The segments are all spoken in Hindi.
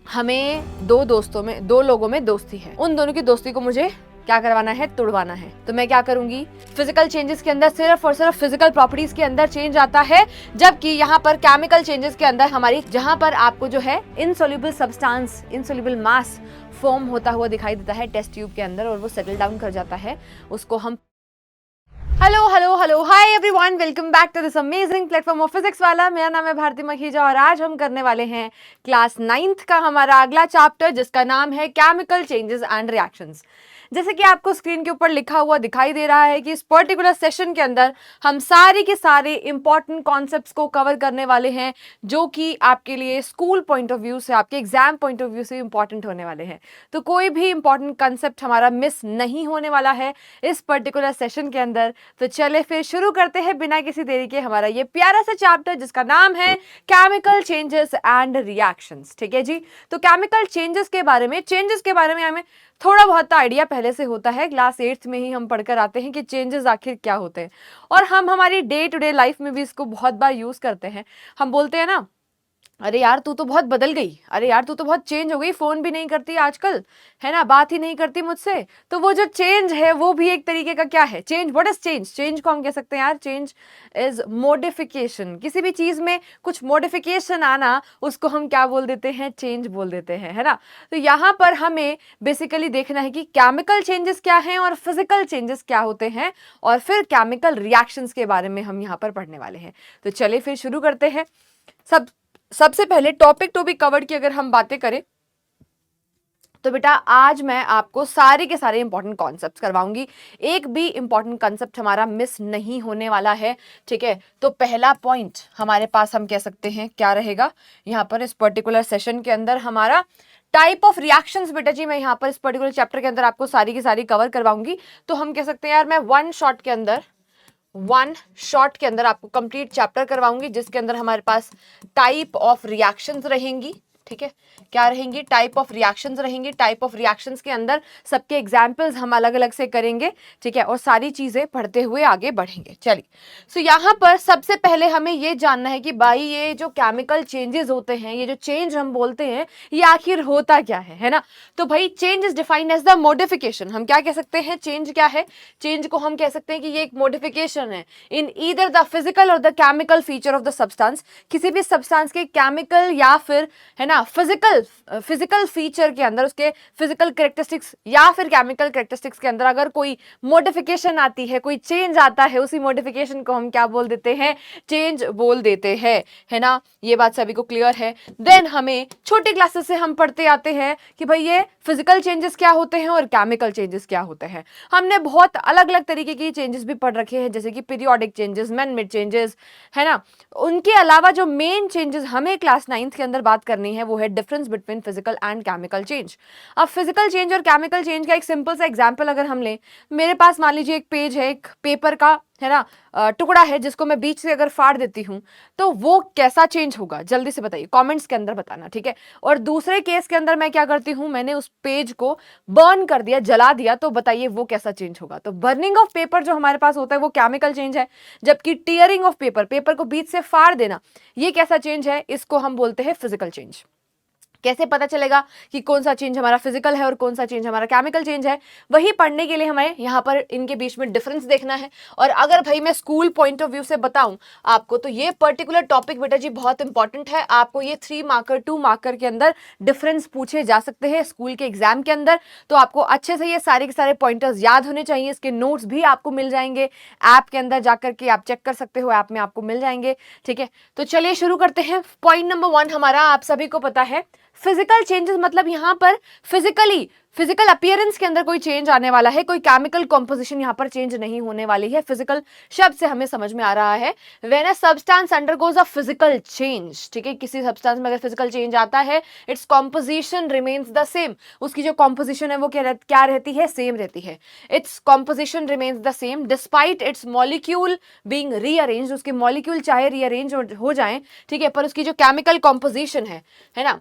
हमें दो लोगों में दोस्ती है, उन दोनों की दोस्ती को मुझे क्या करवाना है, तोड़वाना है। तो मैं क्या करूंगी, फिजिकल चेंजेस के अंदर सिर्फ और सिर्फ फिजिकल प्रॉपर्टीज के अंदर चेंज आता है, जबकि यहाँ पर केमिकल चेंजेस के अंदर हमारी, जहां पर आपको जो है इनसोल्यूबल सब्सटेंस, इनसोल्यूबल मास फॉर्म होता हुआ दिखाई देता है टेस्ट ट्यूब के अंदर और वो सेटल डाउन कर जाता है, उसको हम hello hi everyone, welcome back to this amazing platform of Physics Wallah. मेरा नाम है भारती मखीजा और आज हम करने वाले हैं क्लास 9th का हमारा अगला चैप्टर, जिसका नाम है केमिकल चेंजेस एंड रिएक्शंस। जैसे कि आपको स्क्रीन के ऊपर लिखा हुआ दिखाई दे रहा है कि इस पर्टिकुलर सेशन के अंदर हम सारे के सारे इंपॉर्टेंट कॉन्सेप्ट्स को कवर करने वाले हैं, जो कि आपके लिए स्कूल पॉइंट ऑफ व्यू से, आपके एग्जाम पॉइंट ऑफ व्यू से इंपॉर्टेंट होने वाले हैं। तो कोई भी इंपॉर्टेंट कंसेप्ट हमारा मिस नहीं होने वाला है इस पर्टिकुलर सेशन के अंदर। तो चले फिर शुरू करते हैं बिना किसी देरी के हमारा ये प्यारा सा चैप्टर, जिसका नाम है केमिकल चेंजेस एंड रिएक्शंस। ठीक है जी। तो केमिकल चेंजेस के बारे में हमें थोड़ा बहुत आइडिया पहले से होता है, क्लास 8th में ही हम पढ़कर आते हैं कि चेंजेस आखिर क्या होते हैं, और हम हमारी डे टू डे लाइफ में भी इसको बहुत बार यूज करते हैं। हम बोलते हैं ना, अरे यार तू तो बहुत बदल गई, अरे यार तू तो बहुत चेंज हो गई, फोन भी नहीं करती आजकल, है ना, बात ही नहीं करती मुझसे। तो वो जो चेंज है वो भी एक तरीके का क्या है, change. What is change? Change को हम कह सकते हैं यार, चेंज इज मॉडिफिकेशन। किसी भी चीज में कुछ मॉडिफिकेशन आना, उसको हम क्या बोल देते हैं, चेंज बोल देते हैं, है ना। तो यहाँ पर हमें बेसिकली देखना है कि केमिकल चेंजेस क्या हैं और फिजिकल चेंजेस क्या होते हैं, और फिर केमिकल रिएक्शंस के बारे में हम यहाँ पर पढ़ने वाले हैं। तो चलिए फिर शुरू करते हैं। सबसे पहले टॉपिक टू बी कवर्ड की अगर हम बातें करें तो बेटा आज मैं आपको सारे के सारे इंपॉर्टेंट कॉन्सेप्ट्स करवाऊंगी, एक भी इंपॉर्टेंट कॉन्सेप्ट हमारा मिस नहीं होने वाला है। ठीक है। तो पहला पॉइंट हमारे पास हम कह सकते हैं क्या रहेगा यहाँ पर इस पर्टिकुलर सेशन के अंदर, हमारा टाइप ऑफ रिएक्शंस। बेटा जी मैं यहाँ पर इस पर्टिकुलर चैप्टर के अंदर आपको सारी की सारी कवर करवाऊंगी। तो हम कह सकते हैं यार मैं वन शॉट के अंदर आपको कंप्लीट चैप्टर करवाऊंगी, जिसके अंदर हमारे पास टाइप ऑफ रिएक्शंस रहेंगी। ठीक है, क्या रहेंगी? टाइप ऑफ रिएक्शंस रहेंगी। टाइप ऑफ रिएक्शंस के अंदर सबके एग्जाम्पल्स हम अलग अलग से करेंगे। ठीक है, और सारी चीजें पढ़ते हुए आगे बढ़ेंगे। चलिए, सो यहाँ पर सबसे पहले हमें ये जानना है कि भाई ये जो केमिकल चेंजेस होते हैं, ये जो चेंज हम बोलते हैं, ये आखिर होता क्या है ना। तो भाई change is defined as the modification. हम क्या कह सकते हैं, चेंज क्या है? चेंज को हम कह सकते हैं कि ये एक मॉडिफिकेशन है इन ईदर द फिजिकल और the chemical feature of the substance. किसी भी सब्सटेंस के केमिकल या फिर, है ना, फिजिकल फीचर के अंदर, उसके फिजिकल कैरेक्टरिस्टिक्स या फिर केमिकल कैरेक्टरिस्टिक्स के अंदर अगर कोई मॉडिफिकेशन आती है, कोई चेंज आता है, उसी मॉडिफिकेशन को हम क्या बोल देते हैं, चेंज बोल देते हैं, है ना। ये बात सभी को क्लियर है। देन हमें छोटी क्लासेस से हम पढ़ते आते हैं कि भाई ये फिजिकल चेंजेस क्या होते हैं और केमिकल चेंजेस क्या होते हैं। हमने बहुत अलग अलग तरीके की चेंजेस भी पढ़ रखे हैं, जैसे कि periodic changes, man made changes, है ना। उनके अलावा जो मेन चेंजेस हमें क्लास 9th के अंदर बात करनी है वो है difference between physical and chemical change. अब फिजिकल चेंज और केमिकल चेंज का एक सिंपल सा एग्जांपल अगर हम लें, मेरे पास मान लीजिए एक पेज है, एक पेपर का, है ना, टुकड़ा है, जिसको मैं बीच से अगर फाड़ देती हूं तो वो कैसा चेंज होगा, जल्दी से बताइए, कमेंट्स के अंदर बताना। ठीक है। और दूसरे केस के अंदर मैं क्या करती हूं, मैंने उस पेज को बर्न कर दिया, जला दिया, तो बताइए वो कैसा चेंज होगा। तो बर्निंग ऑफ पेपर जो हमारे पास होता है वो केमिकल चेंज है, जबकि टीयरिंग ऑफ पेपर को बीच से फाड़ देना, ये कैसा चेंज है, इसको हम बोलते हैं फिजिकल चेंज। कैसे पता चलेगा कि कौन सा चेंज हमारा फिजिकल है और कौन सा चेंज हमारा केमिकल चेंज है? वही पढ़ने के लिए हमें यहाँ पर इनके बीच में डिफरेंस देखना है। और अगर भाई मैं स्कूल पॉइंट ऑफ व्यू से बताऊं आपको, तो ये पर्टिकुलर टॉपिक बेटा जी बहुत इंपॉर्टेंट है। आपको ये 3 मार्कर 2 मार्कर के अंदर डिफरेंस पूछे जा सकते हैं स्कूल के एग्जाम के अंदर। तो आपको अच्छे से ये सारे के सारे पॉइंटर्स याद होने चाहिए। इसके नोट्स भी आपको मिल जाएंगे, ऐप के अंदर जाकर के आप चेक कर सकते हो, ऐप में आपको मिल जाएंगे। ठीक है, तो चलिए शुरू करते हैं। पॉइंट नंबर 1 हमारा, आप सभी को पता है, फिजिकल चेंजेस मतलब यहां पर फिजिकल अपीयरेंस के अंदर कोई चेंज आने वाला है, कोई केमिकल कॉम्पोजिशन यहां पर चेंज नहीं होने वाली है। फिजिकल शब्द से हमें समझ में आ रहा है when a substance undergoes a physical change. ठीक है, किसी सब्सटेंस में अगर फिजिकल चेंज आता है, its composition remains the same. उसकी जो कॉम्पोजिशन है वो क्या रहती है, सेम रहती है। Its composition remains the same despite it's molecule being rearranged. उसके मॉलिक्यूल चाहे रीअरेंज हो जाए, ठीक है, पर उसकी जो केमिकल कॉम्पोजिशन है ना,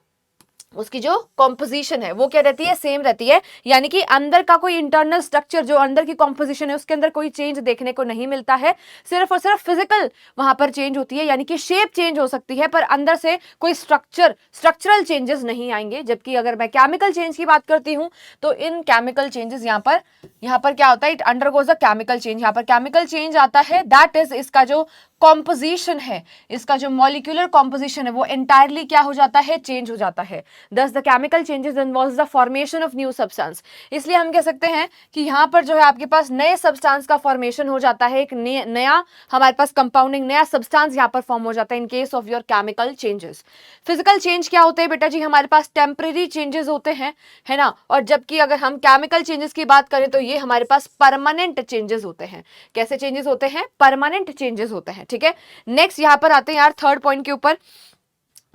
उसकी जो कॉम्पोजिशन है वो क्या रहती है, सेम रहती है, यानी कि अंदर का कोई इंटरनल स्ट्रक्चर, जो अंदर की कॉम्पोजिशन है उसके अंदर कोई चेंज देखने को नहीं मिलता है, सिर्फ और सिर्फ फिजिकल वहां पर चेंज होती है, यानी कि शेप चेंज हो सकती है पर अंदर से कोई स्ट्रक्चरल चेंजेस नहीं आएंगे। जबकि अगर मैं केमिकल चेंज की बात करती हूं तो इन केमिकल चेंजेस यहाँ पर क्या होता है, it undergoes a chemical change. यहाँ पर केमिकल चेंज आता है, दैट इज इसका जो कॉम्पोजिशन है, इसका जो मॉलिक्यूलर कॉम्पोजिशन है वो एंटायरली क्या हो जाता है, चेंज हो जाता है। Thus the chemical changes involves the formation of new substance। इसलिए हम कह सकते हैं कि यहाँ पर जो है आपके पास नए सब्सटेंस का फॉर्मेशन हो जाता है, एक नया हमारे पास कंपाउंडिंग नया सब्सटेंस यहाँ पर फॉर्म हो जाता है in case of your chemical changes. Physical change क्या होते हैं बेटा जी, हमारे पास टेम्परेरी चेंजेस होते हैं, है ना, और जबकि अगर हम केमिकल चेंजेस की बात करें तो ये हमारे पास परमानेंट चेंजेस होते हैं। कैसे चेंजेस होते हैं, परमानेंट चेंजेस होते हैं, ठीक है। नेक्स्ट यहाँ पर आते हैं यार थर्ड पॉइंट के ऊपर,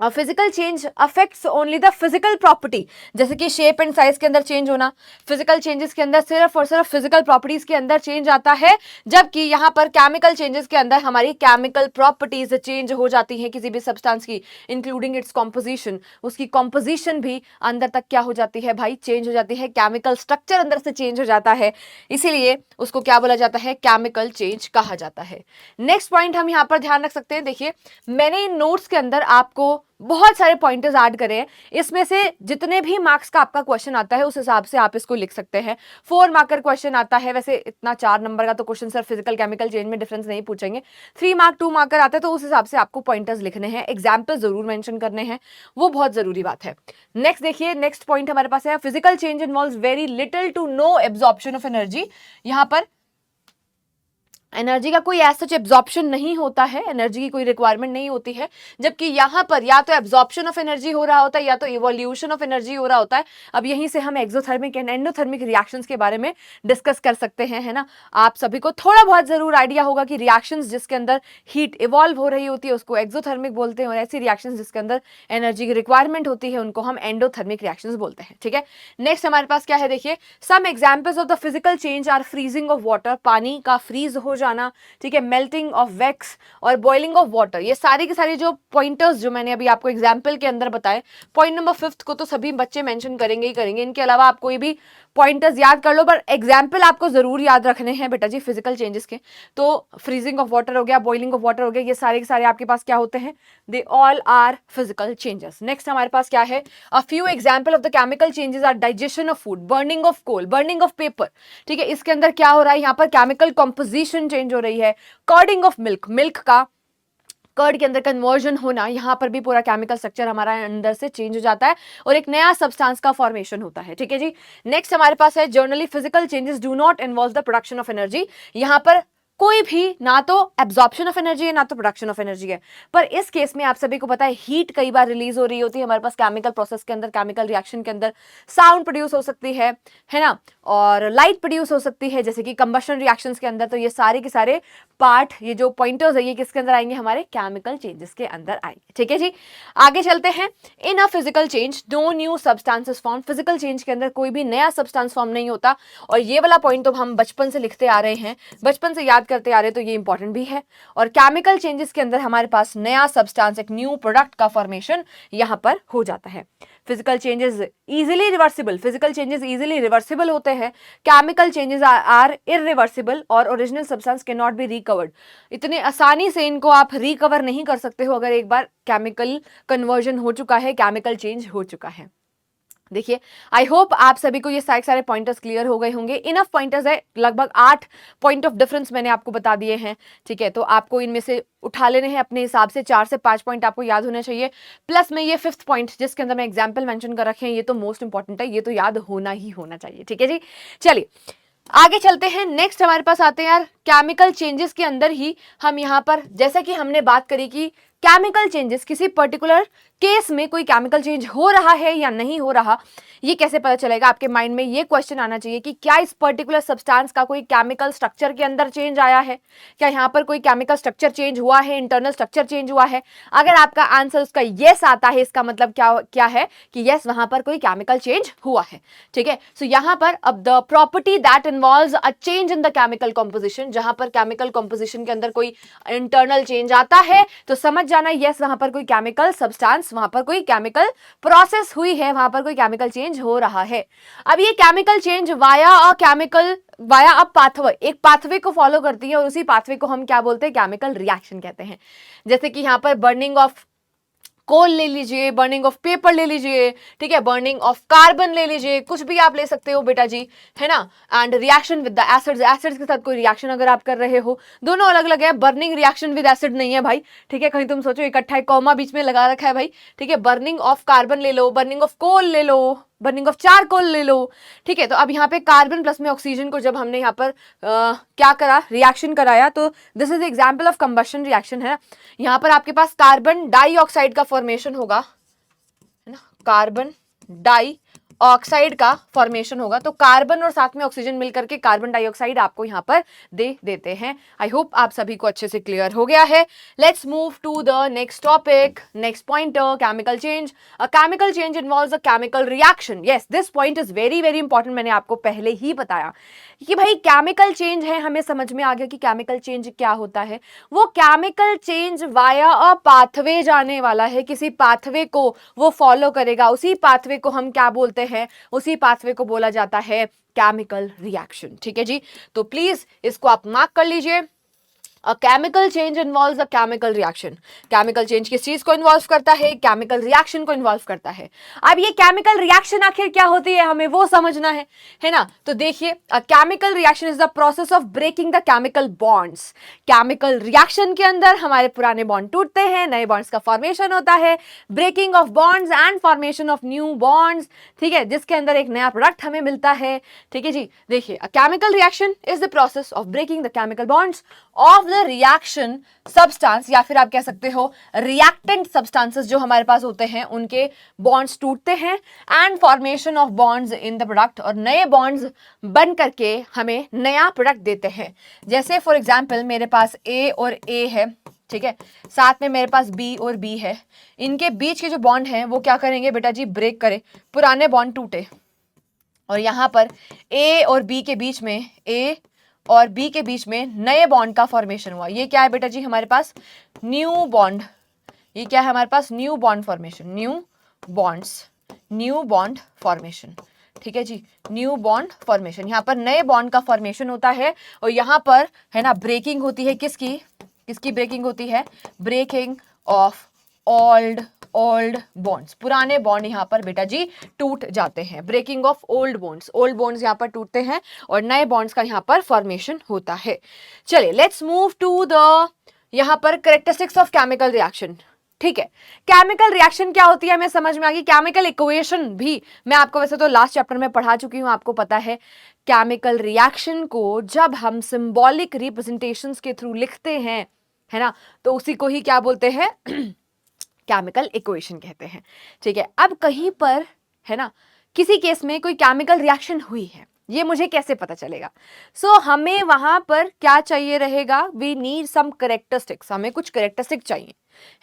physical change affects only the physical property, जैसे कि शेप एंड साइज के अंदर चेंज होना, फिजिकल चेंजेस के अंदर सिर्फ और सिर्फ फिजिकल प्रॉपर्टीज के अंदर चेंज आता है, जबकि यहाँ पर केमिकल चेंजेस के अंदर हमारी केमिकल प्रॉपर्टीज चेंज हो जाती है किसी भी सब्सटेंस की, इंक्लूडिंग इट्स कॉम्पोजिशन, उसकी कॉम्पोजिशन भी अंदर तक क्या हो जाती है भाई, चेंज हो जाती है, केमिकल स्ट्रक्चर अंदर से चेंज हो जाता है, इसीलिए उसको क्या बोला जाता है, केमिकल चेंज कहा जाता है। नेक्स्ट पॉइंट हम यहाँ पर ध्यान रख सकते हैं, देखिए मैंने इन नोट्स के अंदर आपको बहुत सारे पॉइंटर्स ऐड करे हैं, इसमें से जितने भी मार्क्स का आपका क्वेश्चन आता है उस हिसाब से आप इसको लिख सकते हैं। 4 मार्कर क्वेश्चन आता है, वैसे इतना 4 नंबर का तो question sir physical chemical change में डिफरेंस नहीं पूछेंगे। 3 मार्क 2 मार्कर आता है तो उस हिसाब से आपको पॉइंटर्स लिखने हैं, एग्जाम्पल जरूर मेंशन करने हैं, वो बहुत जरूरी बात है। नेक्स्ट देखिए, नेक्स्ट पॉइंट हमारे पास है, physical change involves very little to no absorption of energy. यहाँ पर एनर्जी का कोई ऐसा एब्जॉर्प्शन नहीं होता है, एनर्जी की कोई रिक्वायरमेंट नहीं होती है, जबकि यहाँ पर या तो एब्जॉर्प्शन ऑफ एनर्जी हो रहा होता है या तो इवोल्यूशन ऑफ एनर्जी हो रहा होता है। अब यहीं से हम एक्सोथर्मिक एंड एंडोथर्मिक रिएक्शंस के बारे में डिस्कस कर सकते हैं, है ना। आप सभी को थोड़ा बहुत जरूर आइडिया होगा कि रिएक्शंस जिसके अंदर हीट इवॉल्व हो रही होती है उसको एक्सोथर्मिक बोलते हैं, और ऐसी रिएक्शंस जिसके अंदर एनर्जी की रिक्वायरमेंट होती है उनको हम एंडोथर्मिक रिएक्शंस बोलते हैं, ठीक है। नेक्स्ट हमारे पास क्या है, देखिए some examples of the physical change are freezing of water, पानी का फ्रीज हो जाना, ठीक है, मेल्टिंग ऑफ वैक्स और बॉइलिंग ऑफ वाटर। ये सारी की सारी जो पॉइंटर्स जो मैंने अभी आपको एग्जांपल के अंदर बताए, पॉइंट नंबर 5 को तो सभी बच्चे मेंशन करेंगे ही करेंगे, इनके अलावा आप कोई भी पॉइंटर्स याद कर लो, पर एग्जाम्पल आपको जरूर याद रखने हैं बेटा जी फिजिकल चेंजेस के। तो फ्रीजिंग ऑफ वाटर हो गया, बॉइलिंग ऑफ वाटर हो गया, ये सारे के सारे आपके पास क्या होते हैं, they all are physical changes. Next हमारे पास क्या है, a few example of the chemical changes are digestion of food, burning of coal, burning of paper, ठीक है, इसके अंदर क्या हो रहा है, यहाँ पर केमिकल कॉम्पोजिशन चेंज हो रही है। कर्डिंग ऑफ मिल्क, मिल्क का कर्ड के अंदर कन्वर्जन होना, यहाँ पर भी पूरा केमिकल स्ट्रक्चर हमारा अंदर से चेंज हो जाता है और एक नया सब्सटेंस का फॉर्मेशन होता है, ठीक है जी। नेक्स्ट हमारे पास है, generally physical changes do not involve the production of energy. यहाँ पर कोई भी ना तो एब्जॉर्प्शन ऑफ एनर्जी है ना तो प्रोडक्शन ऑफ एनर्जी है, पर इस केस में आप सभी को पता है हीट कई बार रिलीज हो रही होती है हमारे पास केमिकल प्रोसेस के अंदर, केमिकल रिएक्शन के अंदर साउंड प्रोड्यूस हो सकती है ना, और लाइट प्रोड्यूस हो सकती है जैसे कि कंबशन रिएक्शंस के अंदर। तो ये सारे के सारे पार्ट, ये जो पॉइंटर्स है, ये किसके अंदर आएंगे, हमारे केमिकल चेंजेस के अंदर आएंगे, ठीक है जी। आगे चलते हैं, in a physical change no new substances form, physical change के अंदर कोई भी नया सब्सटेंस फॉर्म नहीं होता, और ये वाला पॉइंट तो हम बचपन से लिखते आ रहे हैं, बचपन से याद करते आ रहे हैं, तो ये इंपॉर्टेंट भी है। और केमिकल चेंजेस के अंदर हमारे पास नया सब्सटेंस, एक न्यू प्रोडक्ट का फॉर्मेशन यहां पर हो जाता है। Physical changes easily reversible, physical changes easily reversible होते हैं, केमिकल चेंजेस आर इरिवर्सिबल और original substance can not be recovered. इतने आसानी से इनको आप रिकवर नहीं कर सकते हो अगर एक बार केमिकल कन्वर्जन हो चुका है, केमिकल चेंज हो चुका है। देखिए, आई होप आप सभी को ये सारे पॉइंटर्स क्लियर हो गए होंगे। इनफ पॉइंटर्स है, लगभग 8 पॉइंट ऑफ डिफरेंस मैंने आपको बता दिए हैं, ठीक है। तो आपको इनमें से उठा लेने हैं अपने हिसाब से, 4 से 5 पॉइंट आपको याद होने चाहिए, प्लस में ये 5th पॉइंट जिसके अंदर मैं एग्जाम्पल मेंशन कर रखे हैं, ये तो मोस्ट इंपॉर्टेंट है, ये तो याद होना ही होना चाहिए, ठीक है जी। चलिए आगे चलते हैं। नेक्स्ट हमारे पास आते हैं यार केमिकल चेंजेस के अंदर ही हम यहाँ पर, जैसा कि हमने बात करी कि केमिकल चेंजेस किसी पर्टिकुलर केस में कोई केमिकल चेंज हो रहा है या नहीं हो रहा, ये कैसे पता चलेगा। आपके माइंड में ये क्वेश्चन आना चाहिए कि क्या इस पर्टिकुलर सब्सटेंस का कोई केमिकल स्ट्रक्चर के अंदर चेंज आया है, क्या यहाँ पर कोई केमिकल स्ट्रक्चर चेंज हुआ है, इंटरनल स्ट्रक्चर चेंज हुआ है। अगर आपका आंसर उसका येस आता है, इसका मतलब क्या है कि येस वहां पर कोई केमिकल चेंज हुआ है, ठीक है। सो यहाँ पर अब the property that involves a change in the chemical composition, जहां पर केमिकल कॉम्पोजिशन के अंदर कोई इंटरनल चेंज आता है तो समझ जाना यस वहां पर कोई केमिकल सब्सटेंस सब्सटेंस, वहां पर कोई केमिकल प्रोसेस हुई है, वहां पर कोई केमिकल चेंज हो रहा है। अब ये केमिकल चेंज वाया अ पाथवे, एक पाथवे को फॉलो करती है और उसी पाथवे को हम क्या बोलते हैं, केमिकल रिएक्शन कहते हैं। जैसे कि यहाँ पर बर्निंग ऑफ कोल ले लीजिए, बर्निंग ऑफ पेपर ले लीजिए, ठीक है, बर्निंग ऑफ कार्बन ले लीजिए, कुछ भी आप ले सकते हो बेटा जी, है ना। And reaction with the acids, acids के साथ कोई रिएक्शन अगर आप कर रहे हो, दोनों अलग अलग है। बर्निंग रिएक्शन विद एसिड नहीं है भाई, ठीक है, कहीं तुम सोचो इकट्ठा एक कॉमा बीच में लगा रखा है भाई, ठीक है। बर्निंग ऑफ कार्बन ले लो, बर्निंग ऑफ कोल ले लो, बर्निंग ऑफ चारकोल ले लो, ठीक है। तो अब यहाँ पे कार्बन प्लस में ऑक्सीजन को जब हमने यहाँ पर क्या करा, रिएक्शन कराया, तो this is example of combustion reaction, है ना। यहाँ पर आपके पास कार्बन डाइऑक्साइड का फॉर्मेशन होगा, है ना, कार्बन डाई ऑक्साइड का फॉर्मेशन होगा। तो कार्बन और साथ में ऑक्सीजन मिलकर के कार्बन डाइऑक्साइड आपको यहाँ पर दे देते हैं। आई होप आप सभी को अच्छे से क्लियर हो गया है। Let's move to the next topic, next pointer, chemical change. A chemical change involves a chemical reaction. Yes, this point is very very important. मैंने आपको पहले ही बताया कि भाई केमिकल चेंज है, हमें समझ में आ गया कि केमिकल चेंज क्या होता है। वो केमिकल चेंज वाया अ पाथवे जाने वाला है, किसी पाथवे को वो फॉलो करेगा, उसी पाथवे को हम क्या बोलते हैं, उसी पाथवे को बोला जाता है केमिकल रिएक्शन। ठीक है जी, तो प्लीज इसको आप मार्क कर लीजिए। A chemical change involves a chemical reaction. Chemical change किस चीज को इन्वॉल्व करता है, केमिकल रिएक्शन को इन्वॉल्व करता है। अब ये केमिकल रिएक्शन आखिर क्या होती है, हमें वो समझना है ना। तो देखिए, a chemical reaction is the process of breaking the chemical bonds. Chemical reaction के अंदर हमारे पुराने बॉन्ड टूटते हैं, नए बॉन्ड्स का फॉर्मेशन होता है, breaking of bonds and formation of new bonds, ठीक है, जिसके अंदर एक नया प्रोडक्ट हमें मिलता है। ठीक है जी, देखिए, a chemical reaction is the process of breaking the chemical bonds of reaction substance, या फिर आप कह सकते हो रिएक्टेंट सब्सटेंसेस जो हमारे पास होते हैं, उनके बॉन्ड्स टूटते हैं and formation of bonds in the product, और नए बॉन्ड्स बन करके हमें नया प्रोडक्ट देते हैं। जैसे फॉर एग्जांपल मेरे पास ए और ए है, ठीक है, साथ में मेरे पास बी और बी है, इनके बीच के जो बॉन्ड हैं वो क्या करेंगे बेटा जी, ब्रेक करे, पुराने बॉन्ड टूटे, और यहां पर ए और बी के बीच में, ए और बी के बीच में नए बॉन्ड का फॉर्मेशन हुआ। ये क्या है बेटा जी, हमारे पास न्यू बॉन्ड, ये क्या है हमारे पास, new bond formation, new bond formation. ठीक है जी, न्यू बॉन्ड फॉर्मेशन, यहाँ पर नए बॉन्ड का फॉर्मेशन होता है, और यहाँ पर है ना ब्रेकिंग होती है, किसकी ब्रेकिंग होती है, ब्रेकिंग ऑफ ओल्ड बॉन्ड्स, पुराने बॉन्ड यहाँ पर बेटा जी टूट जाते हैं, ब्रेकिंग ऑफ ओल्ड बॉन्ड्स यहाँ पर टूटते हैं और नए बॉन्ड्स का यहाँ पर फॉर्मेशन होता है। चलिए, लेट्स मूव टू द यहाँ पर कैरेक्टरिस्टिक्स ऑफ केमिकल रिएक्शन। ठीक है, केमिकल रिएक्शन क्या होती है हमें समझ में आ गई। केमिकल इक्वेशन भी मैं आपको वैसे तो लास्ट चैप्टर में पढ़ा चुकी हूँ, आपको पता है। केमिकल रिएक्शन को जब हम सिंबॉलिक रिप्रेजेंटेशंस के थ्रू लिखते हैं, है ना, तो उसी को ही क्या बोलते हैं, केमिकल इक्वेशन कहते हैं। ठीक है, अब कहीं पर है ना किसी केस में कोई केमिकल रिएक्शन हुई है, ये मुझे कैसे पता चलेगा। सो हमें वहां पर क्या चाहिए रहेगा, वी नीड सम कैरेक्टरिस्टिक्स, हमें कुछ कैरेक्टरिस्टिक चाहिए,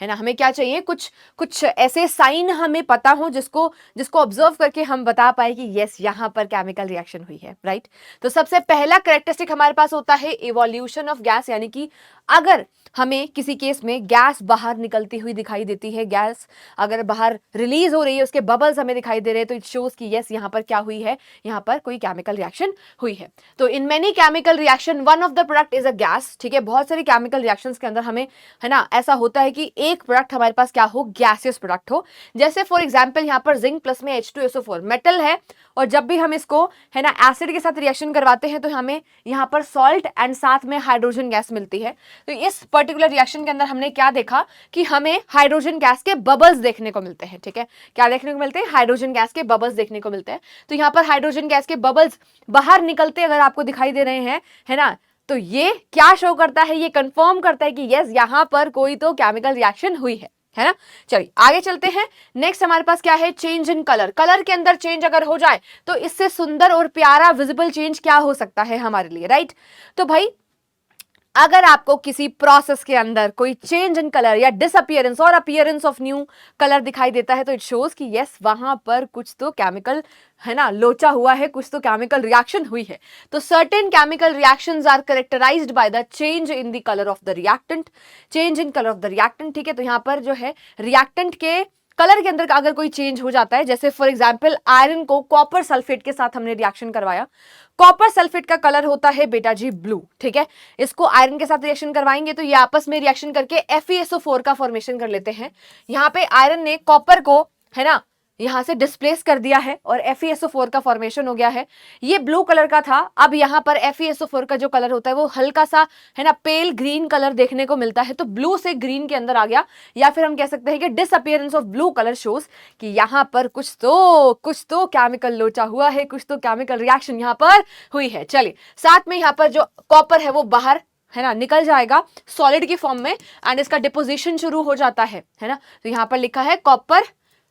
है ना, हमें क्या चाहिए, कुछ ऐसे साइन हमें पता हो जिसको ऑब्जर्व करके हम बता पाए कि यस यहाँ पर केमिकल रिएक्शन हुई है, राइट। तो सबसे पहला कैरेक्टरिस्टिक हमारे पास होता है इवोल्यूशन ऑफ गैस, यानी कि अगर हमें किसी केस में गैस बाहर निकलती हुई दिखाई देती है, गैस अगर बाहर रिलीज हो रही है, उसके बबल्स हमें दिखाई दे रहे हैं, तो इट शोज कि यस यहाँ पर क्या हुई है, यहाँ पर कोई केमिकल रिएक्शन हुई है। तो in many chemical reaction one of the product is a gas. ठीक है, बहुत सारी केमिकल रिएक्शंस के अंदर हमें है ना ऐसा होता है कि एक प्रोडक्ट हमारे पास क्या हो, गैसियस प्रोडक्ट हो। जैसे फॉर एग्जांपल यहाँ पर जिंक प्लस में H2SO4 मेटल है, और जब भी हम इसको है ना एसिड के साथ रिएक्शन करवाते हैं तो हमें यहाँ पर सॉल्ट एंड साथ में हाइड्रोजन गैस मिलती है। तो इस पर्टिकुलर रिएक्शन के अंदर हमने क्या देखा कि हमें हाइड्रोजन गैस के बबल्स देखने को मिलते हैं। ठीक है, क्या देखने को मिलते हैं, हाइड्रोजन गैस के बबल्स देखने को मिलते हैं। तो यहाँ पर हाइड्रोजन गैस के बबल्स बाहर निकलते अगर आपको दिखाई दे रहे हैं, है ना, तो ये क्या शो करता है, ये कंफर्म करता है कि यस यहाँ पर कोई तो केमिकल रिएक्शन हुई है ना। चलिए आगे चलते हैं। नेक्स्ट हमारे पास क्या है, चेंज इन कलर। कलर के अंदर चेंज अगर हो जाए तो इससे सुंदर और प्यारा विजिबल चेंज क्या हो सकता है हमारे लिए, राइट। तो भाई अगर आपको किसी प्रोसेस के अंदर कोई चेंज इन कलर या डिसअपियरेंस और अपीयरेंस ऑफ न्यू कलर दिखाई देता है, तो इट शोज कि यस वहां पर कुछ तो केमिकल है ना लोचा हुआ है, कुछ तो केमिकल रिएक्शन हुई है। तो certain chemical reactions are characterised by the change in the colour of the reactant, change in colour of the reactant. ठीक है, तो यहाँ पर जो है रिएक्टेंट के कलर के अंदर अगर कोई चेंज हो जाता है, जैसे फॉर एग्जांपल आयरन को कॉपर सल्फेट के साथ हमने रिएक्शन करवाया, कॉपर सल्फेट का कलर होता है बेटा जी ब्लू, ठीक है। इसको आयरन के साथ रिएक्शन करवाएंगे तो ये आपस में रिएक्शन करके FeSO4 का फॉर्मेशन कर लेते हैं। यहाँ पे आयरन ने कॉपर को, है ना, यहां से डिस्प्लेस कर दिया है और FeSO4 का फॉर्मेशन हो गया है। ये ब्लू कलर का था, अब यहाँ पर FeSO4 का जो कलर होता है वो हल्का सा, है ना, पेल ग्रीन कलर देखने को मिलता है, तो ब्लू से ग्रीन के अंदर आ गया, या फिर हम कह सकते हैं कि disappearance of blue colour shows कि यहाँ पर कुछ तो केमिकल लोचा हुआ है, कुछ तो केमिकल रिएक्शन यहाँ पर हुई है। चलिए, साथ में यहाँ पर जो कॉपर है वो बाहर, है ना, निकल जाएगा सॉलिड की फॉर्म में एंड इसका डिपोजिशन शुरू हो जाता है ना। तो यहाँ पर लिखा है कॉपर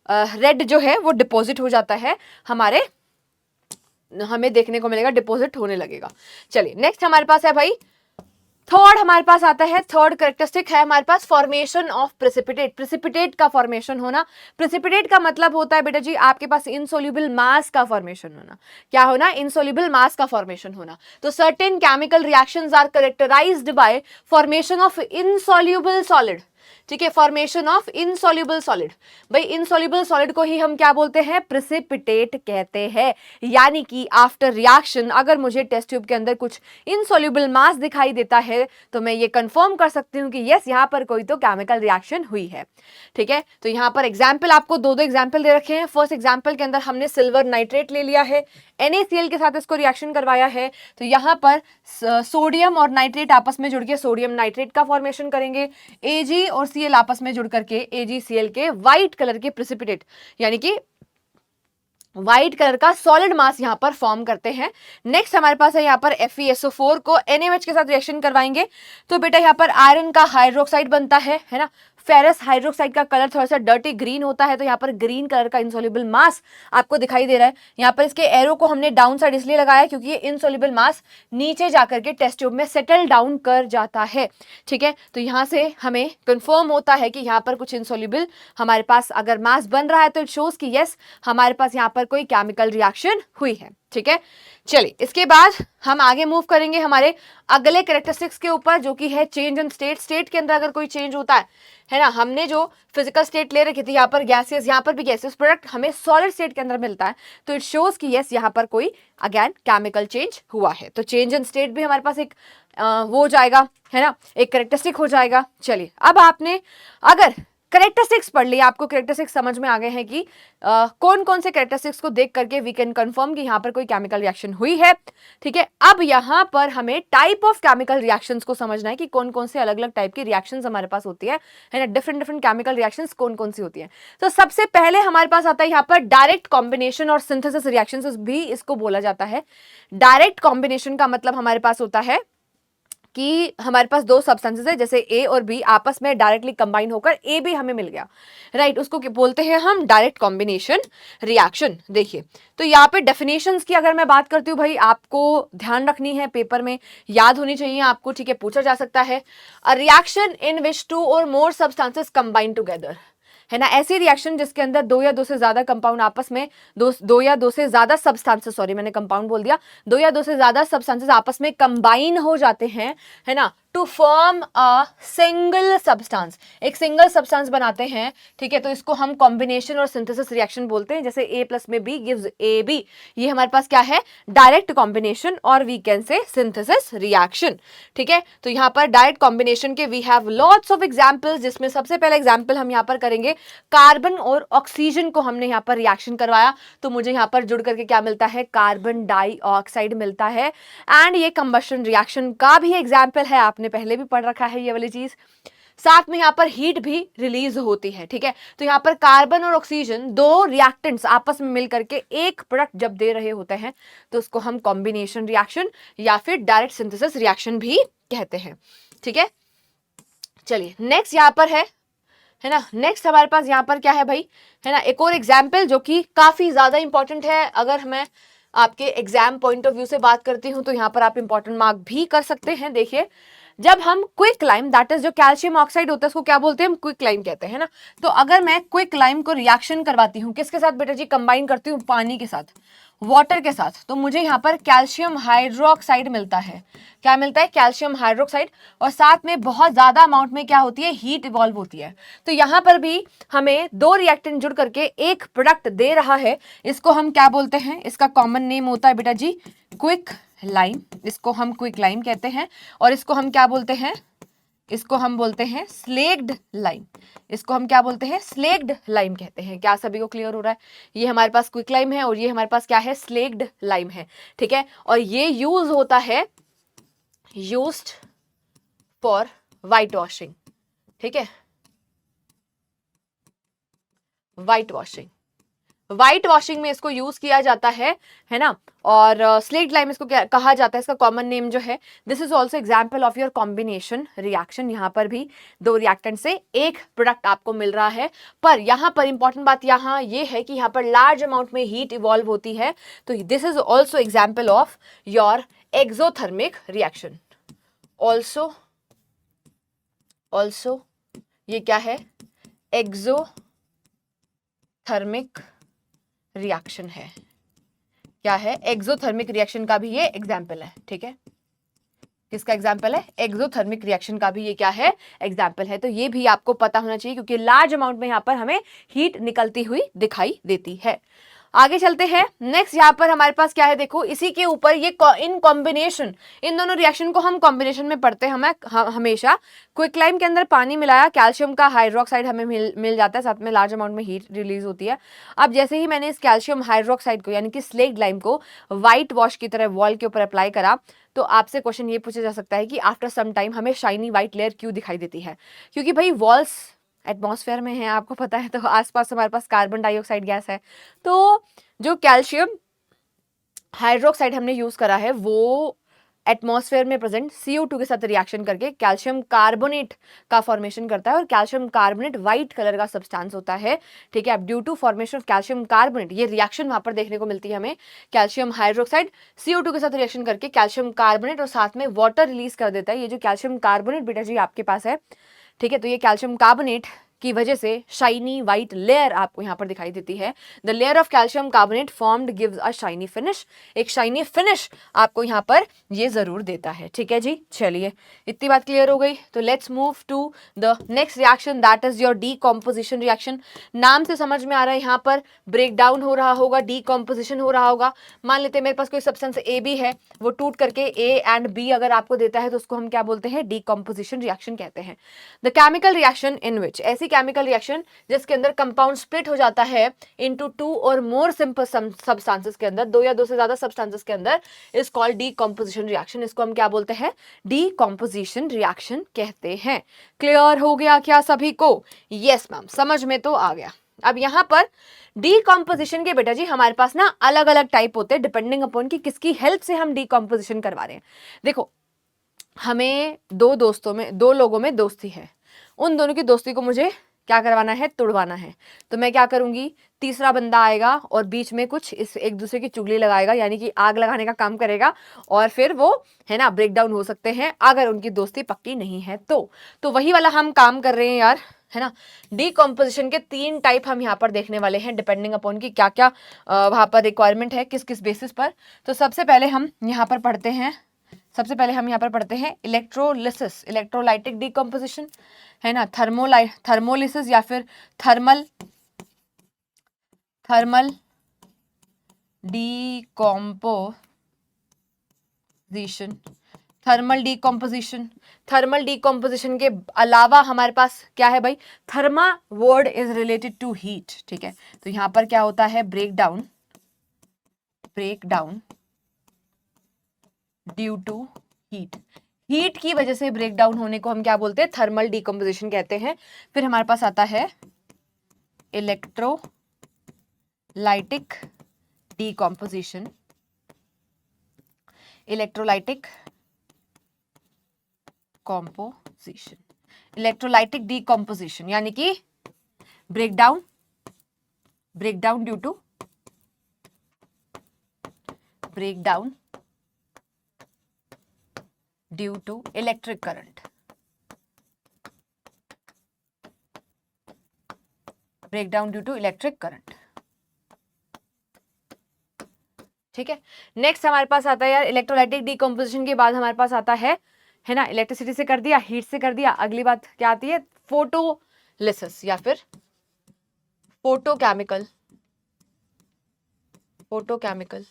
रेड जो है वो डिपॉजिट हो जाता है, हमें देखने को मिलेगा डिपॉजिट होने लगेगा। चलिए नेक्स्ट हमारे पास है भाई, थर्ड हमारे पास आता है, थर्ड कैरेक्टरिस्टिक है हमारे पास फॉर्मेशन ऑफ प्रेसिपिटेट। प्रेसिपिटेट का फॉर्मेशन होना, प्रेसिपिटेट का मतलब होता है बेटा जी आपके पास इनसोल्यूबल मास का फॉर्मेशन होना। क्या होना? इनसोल्यूबल मास का फॉर्मेशन होना। तो certain chemical reactions are characterised by formation of insoluble solid, ठीक है, फॉर्मेशन ऑफ इनसॉल्युबल सॉलिड। भाई इनसॉल्युबल सॉलिड को ही हम क्या बोलते हैं? प्रेसिपिटेट कहते हैं। यानी कि आफ्टर रिएक्शन अगर मुझे टेस्ट ट्यूब के अंदर कुछ इनसॉल्युबल मास दिखाई देता है तो मैं ये कंफर्म कर सकती हूँ कि यस यहाँ पर कोई तो केमिकल रिएक्शन हुई है, ठीक है। तो यहाँ पर एग्जाम्पल आपको दो एग्जाम्पल दे रखे हैं। फर्स्ट एग्जाम्पल के अंदर हमने सिल्वर नाइट्रेट ले लिया है, NaCl के साथ इसको रिएक्शन करवाया है, तो यहाँ पर सोडियम और नाइट्रेट आपस में जुड़ के सोडियम नाइट्रेट का फॉर्मेशन करेंगे, Ag और Cl आपस में जुड़ करके AgCl के व्हाइट कलर के प्रेसिपिटेट यानी कि व्हाइट कलर का सॉलिड मास यहां पर फॉर्म करते हैं। नेक्स्ट हमारे पास है यहाँ पर FeSO4 को NaOH के साथ रिएक्शन करवाएंगे तो बेटा यहाँ पर आयरन का हाइड्रोक्साइड बनता है ना। फेरस हाइड्रोक्साइड का कलर थोड़ा सा डर्टी ग्रीन होता है, तो यहाँ पर ग्रीन कलर का इनसोल्युबल मास आपको दिखाई दे रहा है। यहाँ पर इसके एरो को हमने डाउन साइड इसलिए लगाया क्योंकि ये इनसोल्युबल मास नीचे जाकर के टेस्ट ट्यूब में सेटल डाउन कर जाता है, ठीक है। तो यहाँ से हमें कंफर्म होता है कि यहाँ पर कुछ इनसोल्युबल हमारे पास अगर मास बन रहा है तो इट शोज कि यस हमारे पास यहाँ पर कोई केमिकल रिएक्शन हुई है, ठीक है। चलिए इसके बाद हम आगे मूव करेंगे हमारे अगले कैरेक्टरिस्टिक्स के ऊपर जो कि है चेंज इन स्टेट। स्टेट के अंदर अगर कोई चेंज होता है ना, हमने जो फिजिकल स्टेट ले रखी थी यहाँ पर गैसेस, यहाँ पर भी गैसेस प्रोडक्ट हमें सॉलिड स्टेट के अंदर मिलता है, तो इट शोज कि यस यहाँ पर कोई अगेन केमिकल चेंज हुआ है। तो चेंज इन स्टेट भी हमारे पास एक वो हो जाएगा, है ना, एक कैरेक्टरिस्टिक हो जाएगा। चलिए अब आपने अगर कैरेक्टरिस्टिक्स पढ़ लिया, आपको कैरेक्टरिस्टिक्स समझ में आ गए हैं कि कौन कौन से कैरेक्टरिस्टिक्स को देख करके वी कैन कंफर्म कि यहाँ पर कोई केमिकल रिएक्शन हुई है, ठीक है। अब यहाँ पर हमें टाइप ऑफ केमिकल रिएक्शंस को समझना है कि कौन कौन से अलग अलग टाइप की रिएक्शंस हमारे पास होती है ना, डिफरेंट डिफरेंट केमिकल रिएक्शंस कौन कौन सी होती है। तो सबसे पहले हमारे पास आता है यहाँ पर डायरेक्ट कॉम्बिनेशन और सिंथेसिस रिएक्शंस भी इसको बोला जाता है। डायरेक्ट कॉम्बिनेशन का मतलब हमारे पास होता है कि हमारे पास दो सब्सटेंसेस है, जैसे A और B आपस में डायरेक्टली कंबाइन होकर A भी हमें मिल गया, राइट, उसको बोलते हैं हम डायरेक्ट कॉम्बिनेशन रिएक्शन। देखिए तो यहाँ पे डेफिनेशंस की अगर मैं बात करती हूँ भाई, आपको ध्यान रखनी है, पेपर में याद होनी चाहिए आपको, ठीक है, पूछा जा सकता है। A reaction in which 2 or more substances combine together, है ना, ऐसी रिएक्शन जिसके अंदर दो या दो से ज्यादा कंपाउंड आपस में दो या दो से ज्यादा सब्सटेंसेस, सॉरी मैंने कंपाउंड बोल दिया, दो या दो से ज्यादा सब्सटेंसेस आपस में कंबाइन हो जाते हैं, है ना, to form a single substance, एक सिंगल सब्सटेंस बनाते हैं, ठीक है। तो इसको हम कॉम्बिनेशन और सिंथेसिस रिएक्शन बोलते हैं। जैसे A प्लस में B गिव्स AB, ये हमारे पास क्या है? डायरेक्ट कॉम्बिनेशन और we can say synthesis reaction, ठीक है। तो यहाँ पर डायरेक्ट कॉम्बिनेशन के we have lots of examples, जिसमें सबसे पहला एग्जांपल हम यहाँ पर करेंगे, कार्बन और ऑक्सीजन को हमने यहाँ पर रिएक्शन करवाया तो मुझे यहाँ पर जुड़ करके क्या मिलता है? कार्बन डाइऑक्साइड मिलता है। एंड ये कंबशन रिएक्शन का भी एग्जाम्पल है, आपने पहले भी पढ़ रखा है ये वाली चीज। साथ में यहाँ पर हीट भी रिलीज होती है, ठीक है। तो यहाँ पर कार्बन और ऑक्सीजन दो रिएक्टेंट्स आपस में मिलकर के एक प्रोडक्ट जब दे रहे होते हैं तो उसको हम कॉम्बिनेशन रिएक्शन या फिर डायरेक्ट सिंथेसिस रिएक्शन भी कहते हैं, ठीक है। चलिए नेक्स्ट यहाँ पर है ना, नेक्स्ट हमारे पास यहाँ पर क्या है भाई, है ना, एक और एग्जाम्पल जो कि काफी ज्यादा इंपॉर्टेंट है। अगर मैं आपके एग्जाम पॉइंट ऑफ व्यू से बात करती हूँ तो यहाँ पर आप इंपॉर्टेंट मार्क भी कर सकते हैं। देखिए जब हम क्विक लाइम, दैट इज जो कैल्शियम ऑक्साइड होता है उसको क्या बोलते हैं हम, क्विक लाइम कहते हैं ना। तो अगर मैं क्विक लाइम को रिएक्शन करवाती हूँ किसके साथ बेटा जी, कंबाइन करती हूँ पानी के साथ, वाटर के साथ, तो मुझे यहाँ पर कैल्शियम हाइड्रोक्साइड मिलता है। क्या मिलता है, कैल्शियम हाइड्रोक्साइड, और साथ में बहुत ज्यादा अमाउंट में क्या होती है, हीट इवॉल्व होती है। तो यहाँ पर भी हमें दो रिएक्टेंट जुड़ करके एक प्रोडक्ट दे रहा है, इसको हम क्या बोलते हैं, इसका कॉमन नेम होता है बेटा जी क्विक लाइम, इसको हम क्विक लाइम कहते हैं। और इसको हम क्या बोलते हैं, इसको हम बोलते हैं स्लेक्ड लाइम, इसको हम क्या बोलते हैं, स्लेक्ड लाइम कहते हैं। क्या सभी को क्लियर हो रहा है, ये हमारे पास क्विक लाइम है और ये हमारे पास क्या है, स्लेक्ड लाइम है, ठीक है। और ये यूज होता है, यूज्ड फॉर वाइट वॉशिंग, ठीक है, वाइट वॉशिंग, व्हाइट वॉशिंग में इसको यूज किया जाता है ना। और स्लेट लाइम इसको क्या कहा जाता है, इसका कॉमन नेम जो है, this is also example of your combination reaction. यहाँ पर भी दो रिएक्टेंट से एक प्रोडक्ट आपको मिल रहा है, पर यहाँ पर इंपॉर्टेंट बात यहाँ ये है कि यहाँ पर लार्ज अमाउंट में हीट इवॉल्व होती है। तो this is also example of your exothermic reaction. Also ये क्या है, एक्सोथर्मिक रिएक्शन है। क्या है, एक्सोथर्मिक रिएक्शन का भी ये एग्जाम्पल है, ठीक है। किसका एग्जाम्पल है, एक्सोथर्मिक रिएक्शन का भी ये क्या है, एग्जाम्पल है। तो ये भी आपको पता होना चाहिए क्योंकि लार्ज अमाउंट में यहाँ पर हमें हीट निकलती हुई दिखाई देती है। आगे चलते हैं, नेक्स्ट यहाँ पर हमारे पास क्या है, देखो इसी के ऊपर ये इन कॉम्बिनेशन, इन दोनों रिएक्शन को हम कॉम्बिनेशन में पढ़ते हैं हमें हमेशा। क्विकलाइम के अंदर पानी मिलाया, कैल्शियम का हाइड्रोक्साइड हमें मिल जाता है, साथ में लार्ज अमाउंट में हीट रिलीज होती है। अब जैसे ही मैंने इस कैल्शियम हाइड्रोक्साइड को यानी कि स्लेक्ड लाइम को व्हाइट वॉश की तरह वॉल के ऊपर अप्लाई करा, तो आपसे क्वेश्चन ये पूछा जा सकता है कि आफ्टर सम टाइम हमें शाइनी व्हाइट लेयर क्यों दिखाई देती है। क्योंकि भाई वॉल्स एटमॉस्फेयर में है, आपको पता है, तो आसपास हमारे पास कार्बन डाइऑक्साइड गैस है। तो जो कैल्शियम हाइड्रोक्साइड हमने यूज करा है वो एटमॉस्फेयर में प्रेजेंट CO2 के साथ रिएक्शन करके कैल्शियम कार्बोनेट का फॉर्मेशन करता है, और कैल्शियम कार्बोनेट व्हाइट कलर का सब्सटेंस होता है, ठीक है। अब due to formation of calcium carbonate, ये रिएक्शन वहां पर देखने को मिलती है हमें, कैल्शियम हाइड्रोक्साइड CO2 के साथ रिएक्शन करके कैल्शियम कार्बोनेट और साथ में वाटर रिलीज कर देता है। ये जो कैल्शियम कार्बोनेट बेटा जी आपके पास है, ठीक है, तो ये कैल्शियम कार्बोनेट की वजह से शाइनी व्हाइट लेयर आपको यहाँ पर दिखाई देती है। The layer of calcium carbonate formed gives a shiny finish, एक शाइनी फिनिश आपको यहाँ पर ये जरूर देता है, ठीक है जी। चलिए इतनी बात क्लियर हो गई, तो let's move to the next reaction, that is your decomposition reaction. नाम से समझ में आ रहा है यहाँ पर ब्रेक डाउन हो रहा होगा, डीकॉम्पोजिशन हो रहा होगा। मान लेते हैं मेरे पास कोई सब्सटेंस AB है, वो टूट करके A एंड B अगर आपको देता है तो उसको हम क्या बोलते हैं, डीकॉम्पोजिशन रिएक्शन कहते हैं। द केमिकल रिएक्शन इन विच, ऐसी केमिकल रिएक्शन जिसके अंदर कंपाउंड स्प्लिट हो जाता है into 2 or more simple substances के अंदर, 2 या 2 से ज्यादा सब्सटेंसेस के अंदर, इज कॉल्ड डीकॉम्पोजिशन रिएक्शन। इसको हम क्या बोलते हैं, डीकॉम्पोजिशन रिएक्शन कहते हैं। क्लियर हो गया क्या सभी को? यस मैम, समझ में तो आ गया। अब यहां पर डीकॉम्पोजिशन के बेटा जी हमारे पास ना अलग अलग टाइप होते हैं डिपेंडिंग अपॉन कि किसकी हेल्प से हम डीकॉम्पोजिशन करवा रहे हैं। देखो हमें दो लोगों में दोस्ती है, उन दोनों की दोस्ती को मुझे क्या करवाना है, तोड़वाना है। तो मैं क्या करूंगी, तीसरा बंदा आएगा और बीच में कुछ इस एक दूसरे की चुगली लगाएगा, यानी कि आग लगाने का काम करेगा, और फिर वो है ना ब्रेक डाउन हो सकते हैं अगर उनकी दोस्ती पक्की नहीं है तो वही वाला हम काम कर रहे हैं यार, है ना। डीकॉम्पोजिशन के 3 टाइप हम यहाँ पर देखने वाले हैं डिपेंडिंग अपॉन कि क्या क्या वहां पर रिक्वायरमेंट है, किस किस बेसिस पर। तो सबसे पहले हम यहाँ पर पढ़ते हैं इलेक्ट्रोलिसिस, इलेक्ट्रोलाइटिक डीकॉम्पोजिशन, है ना, थर्मोलिसिस या फिर थर्मल डीकॉम्पोजिशन। थर्मल डीकॉम्पोजिशन के अलावा हमारे पास क्या है भाई, thermo word is related to heat, ठीक है। तो यहां पर क्या होता है, break down due to heat की वजह से ब्रेक डाउन होने को हम क्या बोलते हैं, थर्मल डीकॉम्पोजिशन कहते हैं। फिर हमारे पास आता है इलेक्ट्रोलाइटिक डीकॉम्पोजिशन, इलेक्ट्रोलाइटिक डीकॉम्पोजिशन यानी कि break down due to due to electric current, break down due to electric current. ठीक है, नेक्स्ट हमारे पास आता है यार इलेक्ट्रोलाइटिक डीकम्पोजिशन के बाद हमारे पास आता है ना, इलेक्ट्रिसिटी से कर दिया, हीट से कर दिया, अगली बात क्या आती है, फोटोलिसिस या फिर फोटोकेमिकल, फोटोकेमिकल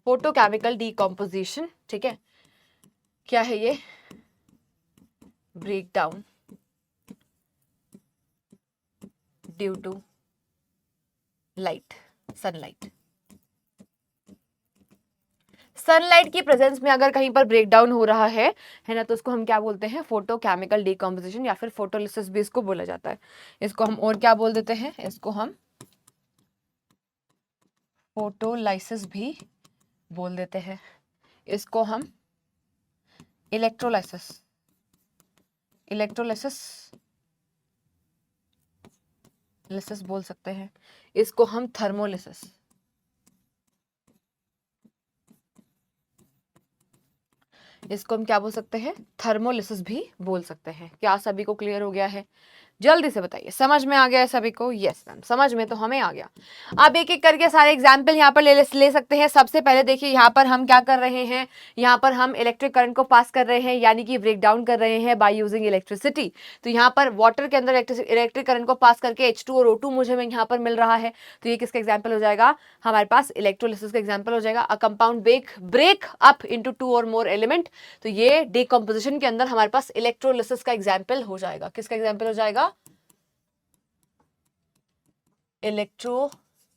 फोटोकेमिकल डीकम्पोजिशन। ठीक है, क्या है ये, break down due to light, sunlight. Sunlight की प्रेजेंस में अगर कहीं पर ब्रेक डाउन हो रहा है ना, तो उसको हम क्या बोलते हैं, फोटोकेमिकल डीकम्पोजिशन या फिर फोटोलिसिस भी इसको बोला जाता है। इसको हम और क्या बोल देते हैं, इसको हम फोटोलाइसिस भी बोल देते हैं, इसको हम इलेक्ट्रोलाइसिस, लिसिस बोल सकते हैं, इसको हम थर्मोलिसिस, इसको हम क्या बोल सकते हैं, थर्मोलिसिस भी बोल सकते हैं। क्या सभी को क्लियर हो गया है, जल्दी से बताइए, समझ में आ गया है सभी को? यस मैम, समझ में तो हमें आ गया। अब एक एक करके सारे एग्जाम्पल यहाँ पर ले सकते हैं। सबसे पहले देखिए यहाँ पर हम क्या कर रहे हैं, यहाँ पर हम इलेक्ट्रिक करंट को पास कर रहे हैं, यानी कि ब्रेक डाउन कर रहे हैं बाय यूजिंग इलेक्ट्रिसिटी। तो यहाँ पर वाटर के अंदर इलेक्ट्रिक करंट को पास करके H2 और O2 मुझे यहाँ पर मिल रहा है, तो ये किसका एग्जाम्पल हो जाएगा, हमारे पास इलेक्ट्रोलिसिस का एग्जाम्पल हो जाएगा। A compound break up into 2 or more element, तो ये डीकम्पोजिशन के अंदर हमारे पास इलेक्ट्रोलिसिस का एग्जाम्पल हो जाएगा। किसका एग्जाम्पल हो जाएगा, इलेक्ट्रोलाइसिस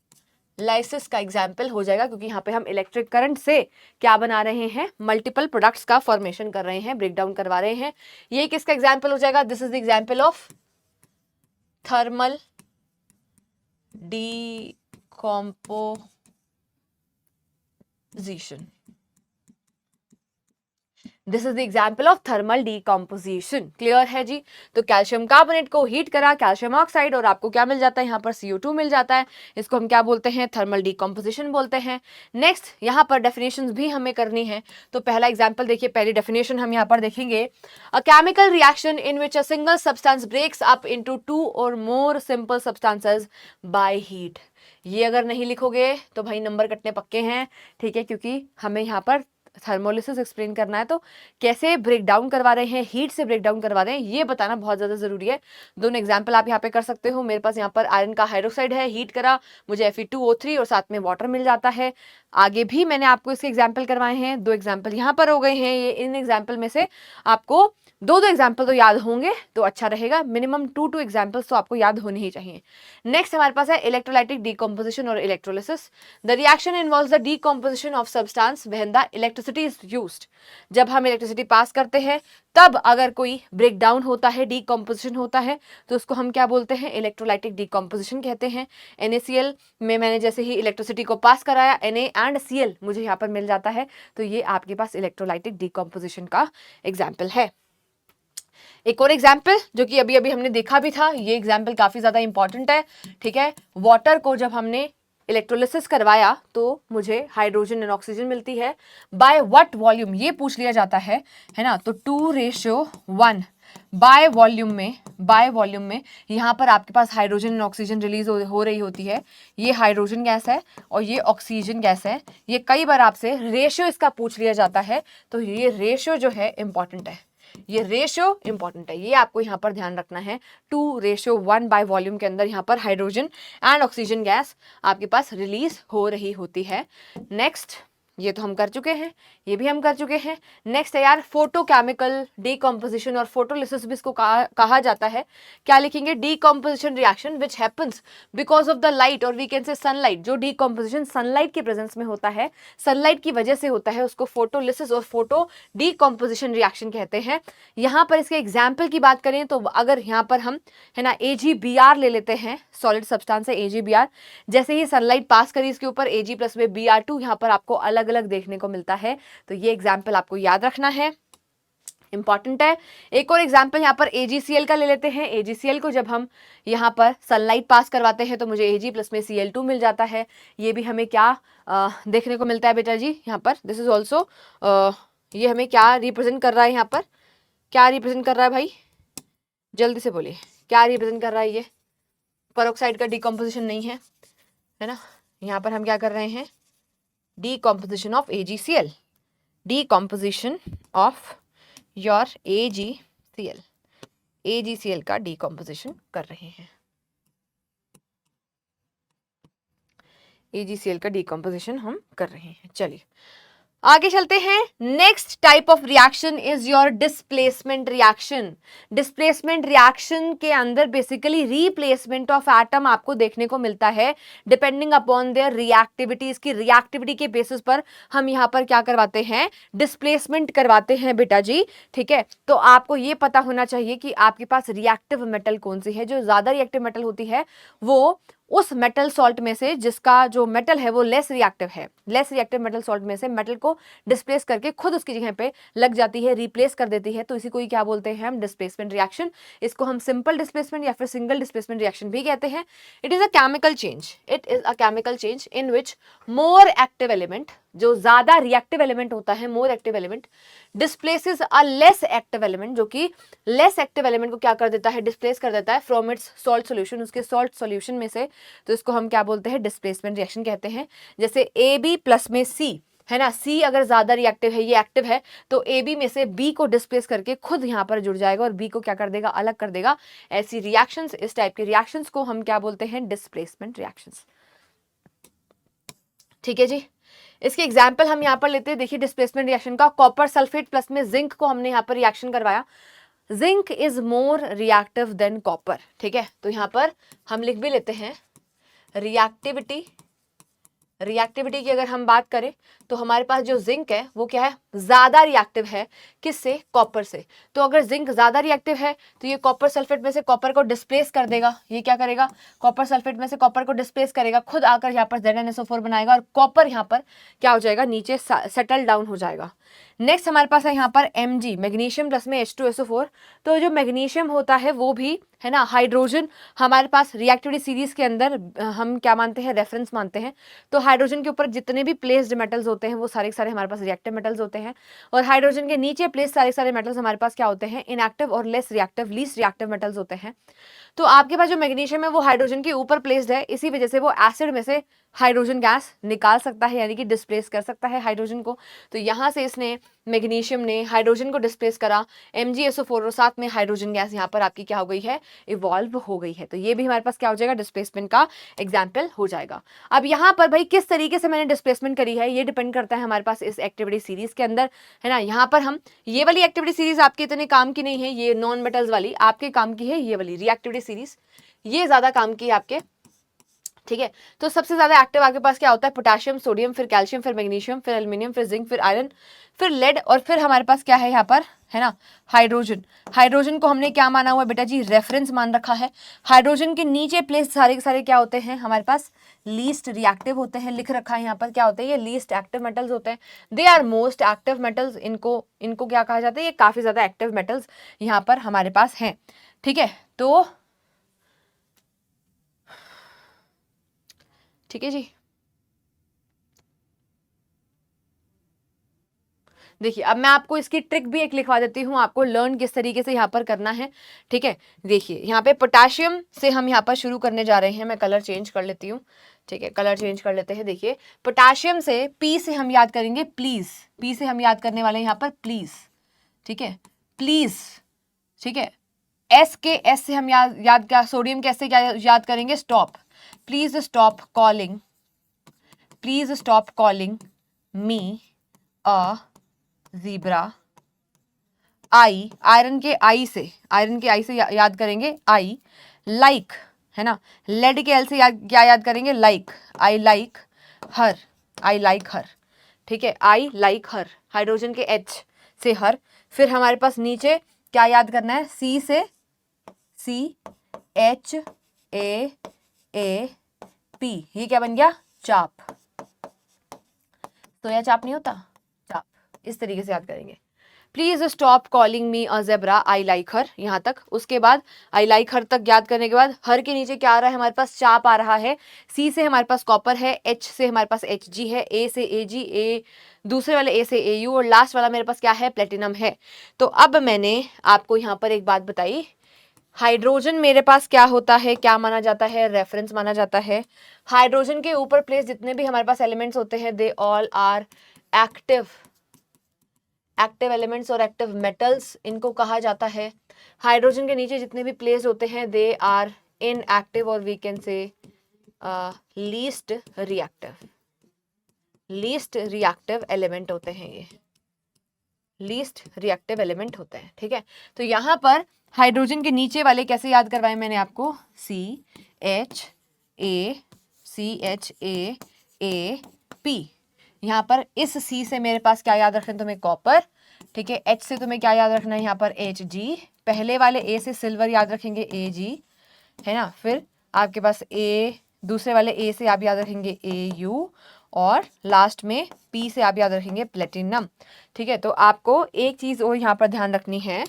का एग्जाम्पल हो जाएगा, क्योंकि यहाँ पे हम इलेक्ट्रिक करंट से क्या बना रहे हैं, मल्टीपल प्रोडक्ट्स का फॉर्मेशन कर रहे हैं, ब्रेक डाउन करवा रहे हैं। ये किसका एग्जाम्पल हो जाएगा, this is the example of thermal decomposition. This is the example of thermal decomposition. Clear है जी? तो कैल्शियम कार्बोनेट को हीट करा, कैल्शियम ऑक्साइड, और आपको क्या मिल जाता है, यहाँ पर CO2 मिल जाता है। इसको हम क्या बोलते हैं, थर्मल डीकम्पोजिशन बोलते हैं। नेक्स्ट यहाँ पर डेफिनेशंस भी हमें करनी है। तो पहला एग्जाम्पल देखिए, पहली डेफिनेशन हम यहाँ पर देखेंगे, a chemical reaction in which a single substance breaks up into 2 or more simple substances by heat. ये अगर नहीं लिखोगे तो भाई नंबर कटने पक्के हैं। ठीक है, क्योंकि हमें यहाँ पर थर्मोलिसिस एक्सप्लेन करना है, तो कैसे ब्रेक डाउन करवा रहे हैं, हीट से ब्रेक डाउन करवा रहे हैं, ये बताना बहुत ज़्यादा ज़रूरी है। दोनों एग्जाम्पल आप यहाँ पे कर सकते हो। मेरे पास यहाँ पर आयरन का हाइड्रोक्साइड है, हीट करा, मुझे Fe2O3 और साथ में वाटर मिल जाता है। आगे भी मैंने आपको इसके एग्जाम्पल करवाए हैं, 2 एग्जाम्पल यहाँ पर हो गए हैं। ये इन एग्जाम्पल में से आपको 2 एग्जाम्पल तो याद होंगे तो अच्छा रहेगा, मिनिमम 2 एग्जाम्पल्स तो आपको याद होने ही चाहिए। नेक्स्ट हमारे पास है इलेक्ट्रोलाइटिक डीकम्पोजिशन और electrolysis. The reaction involves the decomposition of substance when the electricity is used. जब हम इलेक्ट्रिसिटी पास करते हैं तब अगर कोई ब्रेक डाउन होता है, डीकम्पोजिशन होता है, तो उसको हम क्या बोलते हैं, इलेक्ट्रोलाइटिक डीकम्पोजिशन कहते हैं। NaCl में मैंने जैसे ही इलेक्ट्रिसिटी को पास कराया, Na एंड Cl मुझे यहाँ पर मिल जाता है, तो ये आपके पास इलेक्ट्रोलाइटिक डीकम्पोजिशन का एग्जाम्पल है। एक और एग्जाम्पल जो कि अभी अभी हमने देखा भी था, ये एग्जाम्पल काफी ज्यादा इंपॉर्टेंट है। ठीक है, वाटर को जब हमने इलेक्ट्रोलिसिस करवाया तो मुझे हाइड्रोजन एंड ऑक्सीजन मिलती है। बाय व्हाट वॉल्यूम, ये पूछ लिया जाता है ना, तो 2:1 बाय वॉल्यूम में यहाँ पर आपके पास हाइड्रोजन एंड ऑक्सीजन रिलीज हो रही होती है। ये हाइड्रोजन गैस है और ये ऑक्सीजन गैस है। ये कई बार आपसे रेशियो इसका पूछ लिया जाता है, तो ये रेशियो जो है इंपॉर्टेंट है, ये रेशियो इंपॉर्टेंट है, ये आपको यहाँ पर ध्यान रखना है। 2:1 बाय वॉल्यूम के अंदर यहाँ पर हाइड्रोजन एंड ऑक्सीजन गैस आपके पास रिलीज हो रही होती है। नेक्स्ट, ये तो हम कर चुके हैं, ये भी हम कर चुके हैं। नेक्स्ट है यार फोटोकेमिकल डीकम्पोजिशन और फोटोलिसिस भी इसको कहा जाता है। क्या लिखेंगे, decomposition reaction which happens because of the light, और वी कैन से सनलाइट। जो डीकम्पोजिशन सनलाइट के प्रेजेंस में होता है, सनलाइट की वजह से होता है, उसको फोटोलिसिस और फोटो डीकम्पोजिशन रिएक्शन कहते हैं। यहाँ पर इसके एग्जाम्पल की बात करें तो अगर यहाँ पर हम है ना AgBr ले लेते हैं, सॉलिड सब्सटेंस है AgBr, जैसे ही सनलाइट पास करी इसके ऊपर Ag प्लस में Br2 यहाँ पर आपको अलग अलग देखने को मिलता है, तो ये एग्जाम्पल आपको याद रखना है। इंपॉर्टेंट है। एक और एग्जाम्पल यहाँ पर AgCl का ले लेते हैं। AgCl को जब हम यहाँ पर सनलाइट पास करवाते हैं तो मुझे Ag प्लस में Cl2 मिल जाता है। ये भी हमें क्या देखने को मिलता है बेटा जी यहाँ पर, दिस इज ऑल्सो ये हमें क्या रिप्रेजेंट कर रहा है, यहाँ पर क्या रिप्रेजेंट कर रहा है भाई, जल्दी से बोलिए क्या रिप्रेजेंट कर रहा है। ये पेरोक्साइड का डिकम्पोजिशन नहीं है, है ना। यहाँ पर हम क्या कर रहे हैं, decomposition of AgCl, decomposition of your AgCl का डिकम्पोजिशन कर रहे हैं, AgCl का डिकम्पोजिशन हम कर रहे हैं। चलिए आगे चलते हैं। Next type of reaction is your displacement reaction. Displacement reaction के अंदर बेसिकली रिप्लेसमेंट ऑफ एटम आपको देखने को मिलता है डिपेंडिंग अपॉन देयर रिएक्टिविटी। इसकी रिएक्टिविटी के बेसिस पर हम यहाँ पर क्या करवाते हैं, डिस्प्लेसमेंट करवाते हैं बेटा जी, ठीक है। तो आपको ये पता होना चाहिए कि आपके पास रिएक्टिव मेटल कौन सी है। जो ज्यादा रिएक्टिव मेटल होती है वो उस मेटल सॉल्ट में से जिसका जो मेटल है वो लेस रिएक्टिव है, लेस रिएक्टिव मेटल सॉल्ट में से मेटल को डिस्प्लेस करके खुद उसकी जगह पे लग जाती है, रिप्लेस कर देती है। तो इसी को ही क्या बोलते हैं हम, डिस्प्लेसमेंट रिएक्शन। इसको हम सिंपल डिस्प्लेसमेंट या फिर सिंगल डिस्प्लेसमेंट रिएक्शन भी कहते हैं। It is a chemical change, it is a chemical change in which more active element, जो ज्यादा रिएक्टिव एलिमेंट होता है, more active element displaces a less active element, जो कि लेस एक्टिव एलिमेंट को क्या कर देता है, डिस्प्लेस कर देता है फ्रॉम इट्स सॉल्ट सॉल्यूशन, उसके सॉल्ट सॉल्यूशन में से। तो इसको हम क्या बोलते हैं, डिस्प्लेसमेंट रिएक्शन कहते हैं। जैसे AB प्लस में C है ना, C अगर ज्यादा रिएक्टिव है, ये एक्टिव है, तो AB में से B को डिस्प्लेस करके खुद यहाँ पर जुड़ जाएगा और B को क्या कर देगा, अलग कर देगा। ऐसी रिएक्शंस, इस टाइप के रिएक्शंस को हम क्या बोलते हैं, डिस्प्लेसमेंट रिएक्शंस। ठीक है जी। इसके एग्जाम्पल हम यहाँ पर लेते हैं, देखिए डिस्प्लेसमेंट रिएक्शन का। कॉपर सल्फेट प्लस में जिंक को हमने यहाँ पर रिएक्शन करवाया। Zinc is more reactive than copper, ठीक है। तो यहाँ पर हम लिख भी लेते हैं रिएक्टिविटी, रिएक्टिविटी की अगर हम बात करें तो हमारे पास जो जिंक है वो क्या है, ज्यादा रिएक्टिव है, किससे, कॉपर से। तो अगर जिंक ज्यादा रिएक्टिव है तो ये कॉपर सल्फेट में से कॉपर को डिस्प्लेस कर देगा। ये क्या करेगा, कॉपर सल्फेट में से कॉपर को डिस्प्लेस करेगा, खुद आकर यहाँ पर ZnSO4 बनाएगा और कॉपर यहाँ पर क्या हो जाएगा, नीचे सेटल डाउन हो जाएगा। नेक्स्ट हमारे पास है यहाँ पर Mg, मैग्नीशियम प्लस में H2SO4। तो जो मैग्नीशियम होता है वो भी है ना, हाइड्रोजन हमारे पास रिएक्टिविटी सीरीज के अंदर हम क्या मानते हैं, रेफरेंस मानते हैं। तो हाइड्रोजन के ऊपर जितने भी प्लेस्ड मेटल्स होते हैं वो सारे के सारे हमारे पास रिएक्टिव मेटल्स होते हैं, और हाइड्रोजन के नीचे प्लेस सारे सारे मेटल्स हमारे पास क्या होते हैं, इनएक्टिव और less reactive, least reactive metals होते हैं। तो आपके पास जो मैग्नीशियम है वो हाइड्रोजन के ऊपर प्लेस्ड है, इसी वजह से वो एसिड में से हाइड्रोजन गैस निकाल सकता है, यानी कि डिस्प्लेस कर सकता है हाइड्रोजन को। तो यहाँ से इसने, मैग्नीशियम ने हाइड्रोजन को डिस्प्लेस करा, MgSO4 और साथ में हाइड्रोजन गैस यहाँ पर आपकी क्या हो गई है, इवॉल्व हो गई है। तो ये भी हमारे पास क्या हो जाएगा, डिस्प्लेसमेंट का एग्जाम्पल हो जाएगा। अब यहाँ पर भाई किस तरीके से मैंने डिस्प्लेसमेंट करी है ये डिपेंड करता है हमारे पास इस एक्टिविटी सीरीज के अंदर, है ना। यहाँ पर हम, ये वाली एक्टिविटी सीरीज आपके इतने काम की नहीं है, ये नॉन मेटल्स वाली आपके काम की है, ये वाली रिएक्टिविटी सीरीज ये ज्यादा काम की है आपके, ठीक है। तो सबसे ज्यादा एक्टिव आपके पास क्या होता है, पोटेशियम, सोडियम, फिर कैल्शियम, फिर मैग्नीशियम, फिर एल्यूमिनियम, फिर जिंक, फिर आयरन, फिर लेड, और फिर हमारे पास क्या है यहाँ पर, है ना, हाइड्रोजन। हाइड्रोजन को हमने क्या माना हुआ है बेटा जी, रेफरेंस मान रखा है। हाइड्रोजन के नीचे प्लेस सारे के सारे क्या होते हैं हमारे पास, लीस्ट रिएक्टिव होते हैं, लिख रखा है यहाँ पर क्या होते हैं, ये लीस्ट एक्टिव मेटल्स होते हैं। They are most active metals, इनको क्या कहा जाता है, ये काफी ज्यादा एक्टिव मेटल्स यहाँ पर हमारे पास हैं, ठीक है। तो ठीक है जी। देखिए अब मैं आपको इसकी ट्रिक भी एक लिखवा देती हूँ, आपको लर्न किस तरीके से यहाँ पर करना है, ठीक है। देखिए यहाँ पे पोटेशियम से हम यहाँ पर शुरू करने जा रहे हैं, मैं कलर चेंज कर लेती हूँ, ठीक है, कलर चेंज कर लेते हैं। देखिए पोटेशियम से P से हम याद करेंगे प्लीज, P से हम याद करने वाले हैं यहाँ पर प्लीज, ठीक है, प्लीज, ठीक है। S से हम याद क्या, सोडियम कैसे क्या याद करेंगे, stop, please stop calling, please stop calling me a zebra. I, iron के आई से याद करेंगे आई, लाइक, है ना। लेड के एल से क्या याद करेंगे, like, I like her, I like her, ठीक है, आई लाइक हर। हाइड्रोजन के H से हर। फिर हमारे पास नीचे क्या याद करना है, C से CHAAP, ये क्या बन गया, चाप। सोया चाप नहीं होता, चाप, इस तरीके से याद करेंगे। Please stop calling me a zebra, I like her, यहाँ तक। उसके बाद आई लाइक हर तक याद करने के बाद हर के नीचे क्या आ रहा है हमारे पास, चाप आ रहा है। सी से हमारे पास कॉपर है, एच से हमारे पास एच जी है, ए से ए जी, ए दूसरे वाले ए से ए यू, और लास्ट वाला मेरे पास क्या है, प्लेटिनम है। तो अब मैंने आपको यहाँ पर एक बात बताई, हाइड्रोजन मेरे पास क्या होता है, क्या माना जाता है, रेफरेंस माना जाता है। हाइड्रोजन के ऊपर प्लेस जितने भी हमारे पास एलिमेंट्स होते हैं, they all are active elements और एक्टिव मेटल्स, इनको कहा जाता है। हाइड्रोजन के नीचे जितने भी प्लेस होते हैं, दे आर इनएक्टिव, और we can say least reactive element होते हैं, ये लीस्ट रिएक्टिव एलिमेंट होते हैं, ठीक है। तो यहाँ पर हाइड्रोजन के नीचे वाले कैसे याद करवाए मैंने आपको, CH A यहाँ पर इस C से मेरे पास क्या याद रखना है तुम्हें, कॉपर, ठीक है। H से तुम्हें क्या याद रखना है यहाँ पर, Hg, पहले वाले A से सिल्वर याद रखेंगे, Ag, है ना। फिर आपके पास A, दूसरे वाले A से आप याद रखेंगे Au, और लास्ट में P से आप याद रखेंगे प्लेटिनम, ठीक है। तो आपको एक चीज और यहाँ पर ध्यान रखनी है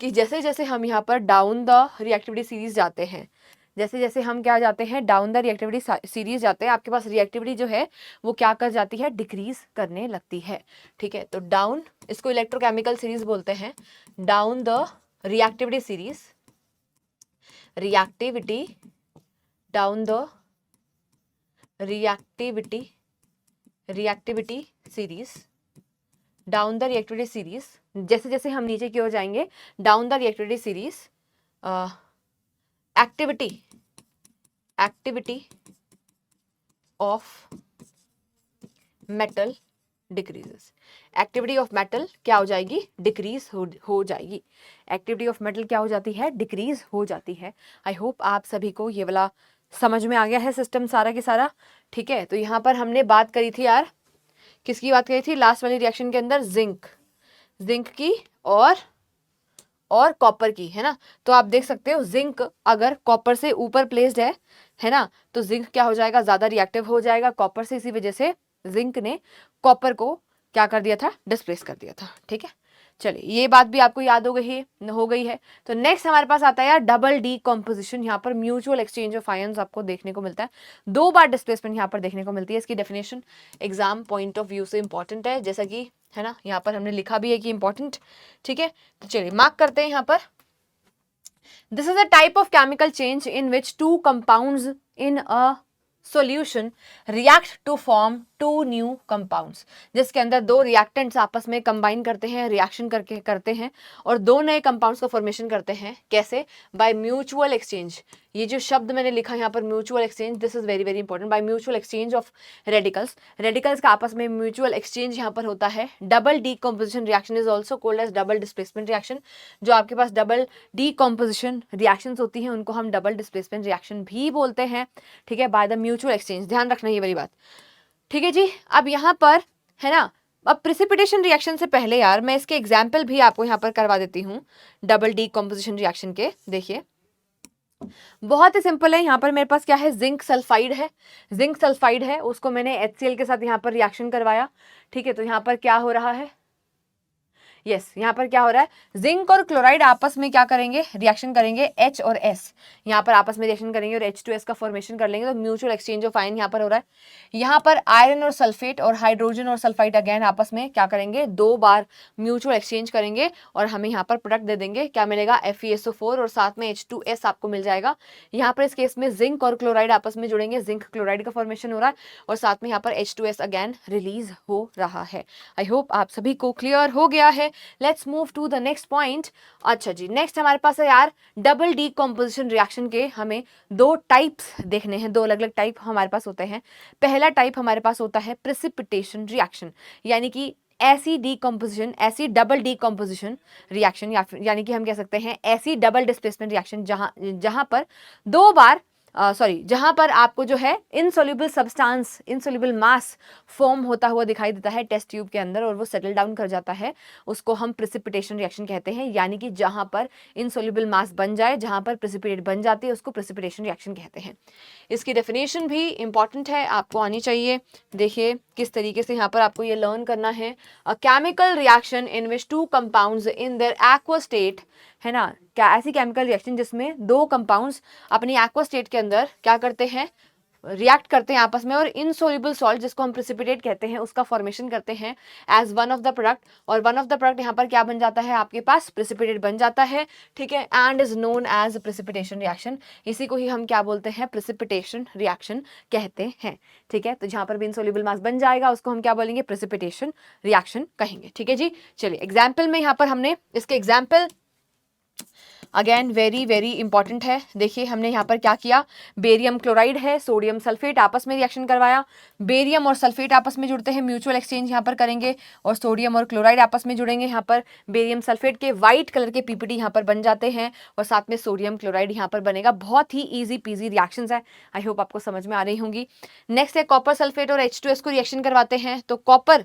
कि जैसे जैसे हम यहाँ पर डाउन द रिएक्टिविटी सीरीज जाते हैं, जैसे जैसे हम क्या जाते हैं, डाउन द रिएक्टिविटी सीरीज जाते हैं, आपके पास रिएक्टिविटी जो है वो क्या कर जाती है, डिक्रीज करने लगती है, ठीक है। तो डाउन, इसको इलेक्ट्रोकेमिकल सीरीज बोलते हैं, down the reactivity series, down the reactivity series, down the reactivity series, जैसे जैसे हम नीचे की ओर जाएंगे, down the reactivity series, activity of metal decreases. Activity of metal क्या हो जाएगी, डिक्रीज हो जाएगी। एक्टिविटी ऑफ मेटल क्या हो जाती है, डिक्रीज हो जाती है। आई होप आप सभी को ये वाला समझ में आ गया है सिस्टम सारा के सारा, ठीक है। तो यहाँ पर हमने बात करी थी यार, किसकी बात करी थी लास्ट वाली रिएक्शन के अंदर, जिंक की और कॉपर की, है ना। तो आप देख सकते हो जिंक अगर कॉपर से ऊपर प्लेस्ड है ना, तो जिंक क्या हो जाएगा, ज्यादा रिएक्टिव हो जाएगा कॉपर से, इसी वजह से जिंक ने कॉपर को क्या कर दिया था, डिस्प्लेस कर दिया था, ठीक है। चलिए ये बात भी आपको याद हो गई है। तो नेक्स्ट हमारे पास आता है यार डबल डी कॉम्पोजिशन। यहाँ पर म्यूचुअल एक्सचेंज ऑफ आयंस आपको देखने को मिलता है, 2 बार डिस्प्लेसमेंट यहाँ पर देखने को मिलती है। इसकी definition exam point of view से इंपॉर्टेंट है, जैसा कि है ना, यहाँ पर हमने लिखा भी है कि इंपॉर्टेंट, ठीक है। तो चलिए मार्क करते हैं यहाँ पर, this is a type of chemical change in which 2 compounds in a solution react to form 2 new compounds, जिसके अंदर 2 रिएक्टेंट्स आपस में कंबाइन करते हैं, रिएक्शन करते हैं और 2 नए कंपाउंड्स का फॉर्मेशन करते हैं। कैसे, बाय म्यूचुअल एक्सचेंज। ये जो शब्द मैंने लिखा यहाँ पर mutual exchange, this is very very important, by mutual exchange of radicals का आपस में म्यूचुअल एक्सचेंज यहाँ पर होता है। Double decomposition reaction is also called as double displacement reaction. जो आपके पास डबल डीकम्पोजिशन रिएक्शंस होती हैं उनको हम डबल डिस्प्लेसमेंट रिएक्शन भी बोलते हैं, ठीक है, बाय द म्यूचुअल एक्सचेंज। ध्यान रखना ये वाली बात, ठीक है जी। अब यहाँ पर है ना, अब प्रिसिपिटेशन रिएक्शन से पहले यार मैं इसके एग्जाम्पल भी आपको यहाँ पर करवा देती हूँ डबल डीकम्पोजिशन रिएक्शन के। देखिए बहुत ही सिंपल है, यहाँ पर मेरे पास क्या है, जिंक सल्फाइड है, उसको मैंने HCl के साथ यहाँ पर रिएक्शन करवाया, ठीक है। तो यहाँ पर क्या हो रहा है, यहाँ पर क्या हो रहा है, जिंक और क्लोराइड आपस में क्या करेंगे, रिएक्शन करेंगे, H और S यहाँ पर आपस में रिएक्शन करेंगे और H2S का फॉर्मेशन कर लेंगे। तो म्यूचुअल एक्सचेंज ऑफ आयन यहाँ पर हो रहा है। यहाँ पर आयरन और सल्फेट और हाइड्रोजन और सल्फाइड अगेन आपस में क्या करेंगे, 2 बार म्यूचुअल एक्सचेंज करेंगे और हमें यहाँ पर प्रोडक्ट दे देंगे, क्या मिलेगा, FeSO4 और साथ में H2S आपको मिल जाएगा। यहाँ पर इस केस में जिंक और क्लोराइड आपस में जुड़ेंगे, जिंक क्लोराइड का फॉर्मेशन हो रहा है और साथ में यहाँ पर H2S अगेन रिलीज हो रहा है। आई होप आप सभी को क्लियर हो गया है। Let's move to the next point. अच्छा जी, नेक्स्ट हमारे पास है यार डबल डीकम्पोजिशन रिएक्शन के हमें 2 टाइप्स देखने हैं, 2 अलग अलग टाइप हमारे पास होते हैं। पहला टाइप हमारे पास होता है प्रेसिपिटेशन रिएक्शन, यानी कि ऐसी डबल डीकम्पोजिशन रिएक्शन, यानी कि हम कह सकते हैं ऐसी डबल डिस्प्लेसमेंट रिएक्शन जहां पर 2 बार सॉरी, जहां पर आपको जो है इनसोल्यूबल सब्सटेंस, इनसोल्यूबल मास फॉर्म होता हुआ दिखाई देता है टेस्ट ट्यूब के अंदर और वो सेटल डाउन कर जाता है, उसको हम प्रेसिपिटेशन रिएक्शन कहते हैं। यानी कि जहां पर इनसोल्यूबल मास बन जाए, जहां पर प्रेसिपिटेट बन जाती है, उसको प्रेसिपिटेशन रिएक्शन कहते हैं। इसकी डेफिनेशन भी इंपॉर्टेंट है, आपको आनी चाहिए। देखिए किस तरीके से यहाँ पर आपको ये लर्न करना है। अ chemical reaction in which two compounds in their aqua state, है ना, क्या ऐसी केमिकल रिएक्शन जिसमें दो कंपाउंड्स अपनी एक्वा स्टेट के अंदर क्या करते हैं, रिएक्ट करते हैं आपस में, और इनसोल्यूबल सॉल्ट जिसको हम प्रेसिपिटेट कहते हैं उसका फॉर्मेशन करते हैं as one of the product, और वन ऑफ द प्रोडक्ट यहाँ पर क्या बन जाता है आपके पास, प्रेसिपिटेट बन जाता है, ठीक है, and is known as precipitation reaction. इसी को ही हम क्या बोलते हैं, प्रेसिपिटेशन रिएक्शन कहते हैं, ठीक है। तो जहाँ पर भी इनसोल्यूबल मास बन जाएगा उसको हम क्या बोलेंगे, प्रेसिपिटेशन रिएक्शन कहेंगे, ठीक है जी। चलिए एग्जाम्पल में यहाँ पर हमने इसके example again very very important है। देखिए हमने यहाँ पर क्या किया, बेरियम क्लोराइड है, सोडियम सल्फेट आपस में रिएक्शन करवाया, बेरियम और सल्फेट आपस में जुड़ते हैं, म्यूचुअल एक्सचेंज यहाँ पर करेंगे, और सोडियम और क्लोराइड आपस में जुड़ेंगे, यहाँ पर बेरियम सल्फेट के व्हाइट कलर के पीपीटी यहाँ पर बन जाते हैं, और साथ में सोडियम क्लोराइड यहाँ पर बनेगा। बहुत ही ईजी पीजी रिएक्शंस है, आई होप आपको समझ में आ रही होंगी। नेक्स्ट है कॉपर सल्फेट और H2S को रिएक्शन करवाते हैं, तो कॉपर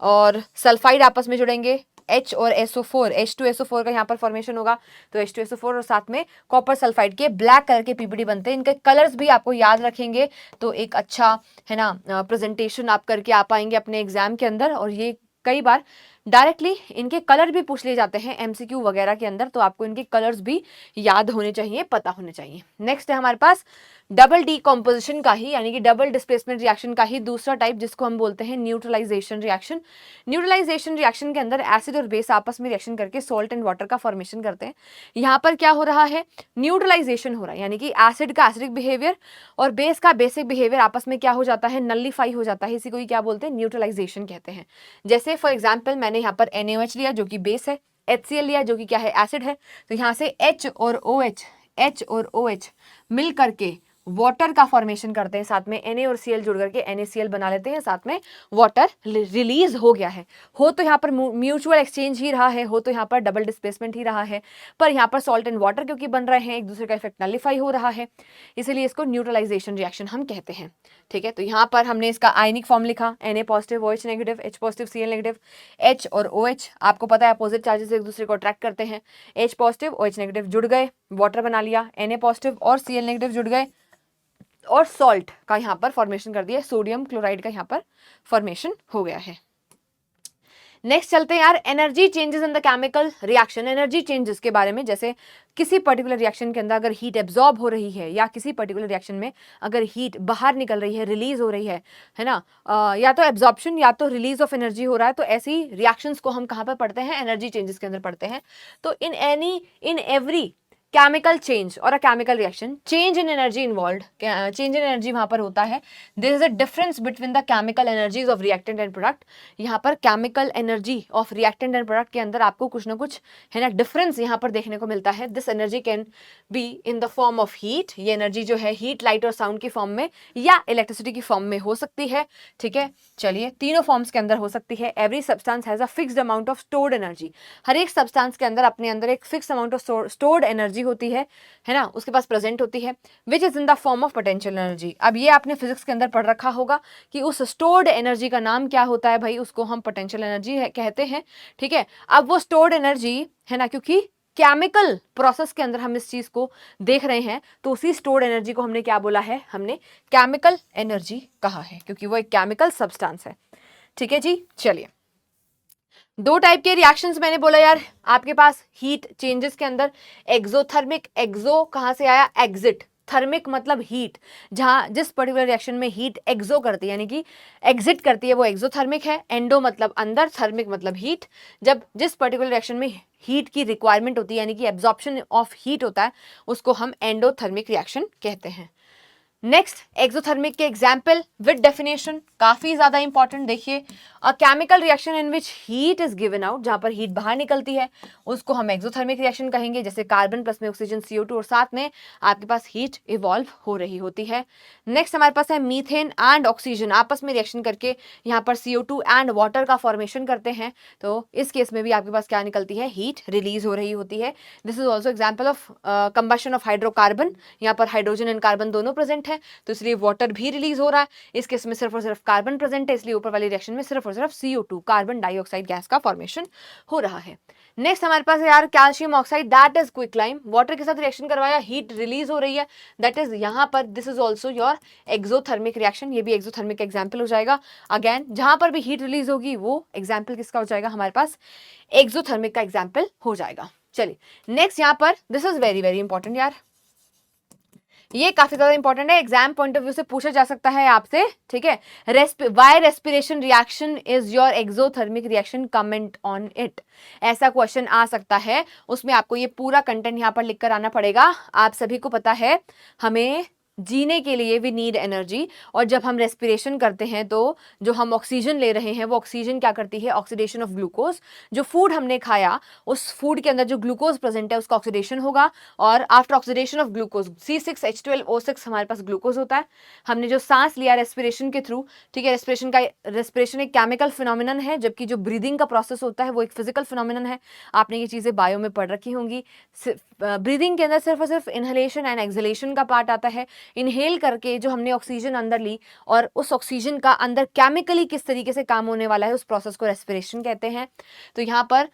और सल्फाइड आपस में जुड़ेंगे, H और SO4, H2SO4 का यहाँ पर फॉर्मेशन होगा, तो H2SO4 और साथ में कॉपर सल्फाइड के ब्लैक कलर के पीपीटी बनते हैं। इनके कलर्स भी आपको याद रखेंगे तो एक अच्छा, है ना, प्रेजेंटेशन आप करके आ पाएंगे अपने एग्जाम के अंदर। और ये कई बार डायरेक्टली इनके कलर भी पूछ लिए जाते हैं MCQ वगैरह के अंदर, तो आपको इनके कलर्स भी याद होने चाहिए, पता होने चाहिए। नेक्स्ट है हमारे पास डबल डीकॉम्पोजिशन का ही, यानी कि डबल डिस्प्लेसमेंट रिएक्शन का ही दूसरा टाइप, जिसको हम बोलते हैं न्यूट्रलाइजेशन रिएक्शन। न्यूट्रलाइजेशन रिएक्शन के अंदर एसिड और बेस आपस में रिएक्शन करके सॉल्ट एंड वाटर का फॉर्मेशन करते हैं। यहाँ पर क्या हो रहा है, न्यूट्रलाइजेशन हो रहा है, यानी कि एसिड का एसिडिक बिहेवियर और बेस का बेसिक बिहेवियर आपस में क्या हो जाता है, नलिफाई हो जाता है। इसी को ही क्या बोलते हैं, न्यूट्रलाइजेशन कहते हैं। जैसे फॉर एग्जाम्पल मैंने यहाँ पर NaOH लिया जो कि बेस है, HCl लिया जो कि क्या है, एसिड है, तो यहाँ से H और OH मिल करके वाटर का फॉर्मेशन करते हैं, साथ में Na और Cl जुड़ करके NaCl बना लेते हैं, साथ में वाटर रिलीज हो गया है। हो तो यहाँ पर म्यूचुअल एक्सचेंज ही रहा है, हो तो यहाँ पर डबल डिस्प्लेसमेंट ही रहा है, पर यहाँ पर सॉल्ट एंड वाटर क्योंकि बन रहे हैं, एक दूसरे का इफेक्ट नलिफाई हो रहा है, इसीलिए इसको न्यूट्रलाइजेशन रिएक्शन हम कहते हैं, ठीक है। तो यहाँ पर हमने इसका आयनिक फॉर्म लिखा, Na positive OH negative, H positive Cl negative, H और OH आपको पता है अपोजिट चार्जेस एक दूसरे को अट्रैक्ट करते हैं, H पॉजिटिव OH नेगेटिव जुड़ गए, वाटर बना लिया, Na पॉजिटिव और Cl नेगेटिव जुड़ गए, और सॉल्ट का यहाँ पर फॉर्मेशन कर दिया, सोडियम क्लोराइड का यहाँ पर फॉर्मेशन हो गया है। नेक्स्ट चलते हैं यार, energy changes in the chemical reaction. Energy changes के बारे में, जैसे किसी पर्टिकुलर रिएक्शन के अंदर अगर हीट एब्जॉर्ब हो रही है, या किसी पर्टिकुलर रिएक्शन में अगर हीट बाहर निकल रही है, रिलीज हो रही है ना, या तो एब्जॉर्प्शन या तो रिलीज ऑफ एनर्जी हो रहा है, तो ऐसी रिएक्शंस को हम कहाँ पर पढ़ते हैं, एनर्जी चेंजेस के अंदर पढ़ते हैं। तो in every chemical change or a chemical reaction, change in energy involve, change in energy वहां पर होता है। There is a difference between the chemical energies of reactant and product. यहाँ पर chemical energy of reactant and product के अंदर आपको कुछ ना कुछ, है ना, डिफरेंस यहाँ पर देखने को मिलता है। This energy can be in the form of heat, ये एनर्जी जो है हीट, लाइट और साउंड की फॉर्म में या इलेक्ट्रिसिटी की फॉर्म में हो सकती है, ठीक है। चलिए तीनों फॉर्म्स के अंदर हो सकती है। Every substance has a fixed amount of stored energy. हर एक सब्सटेंस के अंदर अपने अंदर एक fix amount of stored energy होती है ना, उसके पास प्रेजेंट होती है, which is in the form of potential energy. अब ये आपने फिजिक्स के अंदर पढ़ रखा होगा कि उस स्टोर्ड एनर्जी का नाम क्या होता है भाई, उसको हम पोटेंशियल एनर्जी कहते हैं, ठीक है। अब वो स्टोर्ड एनर्जी, है ना, क्योंकि केमिकल प्रोसेस के अंदर हम इस चीज को देख रहे हैं, तो उसी स्टोर्ड एनर्जी को हमने क्या बोला है, हमने केमिकल एनर्जी कहा है, क्योंकि वो एक केमिकल सब्सटेंस है, ठीक है जी। चलिए दो टाइप के रिएक्शंस मैंने बोला यार आपके पास हीट चेंजेस के अंदर, एक्सोथर्मिक, एक्सो कहाँ से आया, एग्जिट, थर्मिक मतलब हीट, जहाँ जिस पर्टिकुलर रिएक्शन में हीट एक्सो करती है यानी कि एग्जिट करती है वो एक्सोथर्मिक है। एंडो मतलब अंदर, थर्मिक मतलब हीट। जब जिस पर्टिकुलर रिएक्शन में हीट की रिक्वायरमेंट होती है यानी कि एब्जॉर्प्शन ऑफ हीट होता है, उसको हम एंडोथर्मिक रिएक्शन कहते हैं। नेक्स्ट एक्सोथर्मिक के एग्जाम्पल विद डेफिनेशन, काफी ज्यादा इंपॉर्टेंट। देखिए, a chemical reaction in which heat is given out, जहां पर हीट बाहर निकलती है उसको हम एक्सोथर्मिक रिएक्शन कहेंगे, जैसे कार्बन प्लस में ऑक्सीजन CO2 और साथ में आपके पास हीट इवॉल्व हो रही होती है। नेक्स्ट हमारे पास है मीथेन एंड ऑक्सीजन आपस में रिएक्शन करके यहाँ पर CO2 एंड वाटर का फॉर्मेशन करते हैं, तो इस केस में भी आपके पास क्या निकलती है, हीट रिलीज हो रही होती है। This is also example of combustion of hydrocarbon, यहाँ पर हाइड्रोजन एंड कार्बन दोनों प्रेजेंट है, तो इसलिए वाटर भी रिलीज हो रहा है। इस केस में सिर्फ और सिर्फ कार्बन प्रेजेंट है, इसलिए ऊपर वाली रिएक्शन में सिर्फ और सिर्फ CO2 कार्बन डाइऑक्साइड गैस का फॉर्मेशन हो रहा है। नेक्स्ट हमारे पास है यार calcium oxide, that is quicklime, water के साथ रिएक्शन करवाया, हीट रिलीज हो रही है, दैट इज यहाँ पर this is also your exothermic reaction, ये भी एक्सोथर्मिक एग्जाम्पल हो जाएगा। अगेन जहां पर भी हीट रिलीज होगी वो एग्जाम्पल किसका हो जाएगा, हमारे पास एक्सोथर्मिक का एग्जाम्पल हो जाएगा। चलिए नेक्स्ट यहाँ पर this is very very important यार, ये काफी ज्यादा इंपॉर्टेंट है, एग्जाम पॉइंट ऑफ व्यू से पूछा जा सकता है आपसे, ठीक है। Why respiration reaction is your exothermic reaction, comment on it, ऐसा क्वेश्चन आ सकता है। उसमें आपको ये पूरा कंटेंट यहाँ पर लिखकर आना पड़ेगा। आप सभी को पता है हमें जीने के लिए वी नीड एनर्जी, और जब हम रेस्पिरेशन करते हैं तो जो हम ऑक्सीजन ले रहे हैं वो ऑक्सीजन क्या करती है, ऑक्सीडेशन ऑफ ग्लूकोज, जो फूड हमने खाया उस फूड के अंदर जो ग्लूकोज प्रेजेंट है उसका ऑक्सीडेशन होगा, और after oxidation of glucose C6H12O6 हमारे पास ग्लूकोज होता है। हमने जो सांस लिया रेस्पिरेशन के थ्रू, ठीक है, रेस्पिरेशन एक केमिकल फिनोमिनन है, जबकि जो ब्रीदिंग का प्रोसेस होता है वो एक फिजिकल फिनोमिनन है। आपने ये चीजें बायो में पढ़ रखी होंगी। ब्रीदिंग के अंदर सिर्फ और सिर्फ इनहेलेशन एंड एक्सहेलेशन का पार्ट आता है। इनहेल करके जो हमने ऑक्सीजन अंदर ली और उस ऑक्सीजन का अंदर केमिकली किस तरीके से काम होने वाला है उस प्रोसेस को रेस्पिरेशन कहते हैं। तो यहाँ पर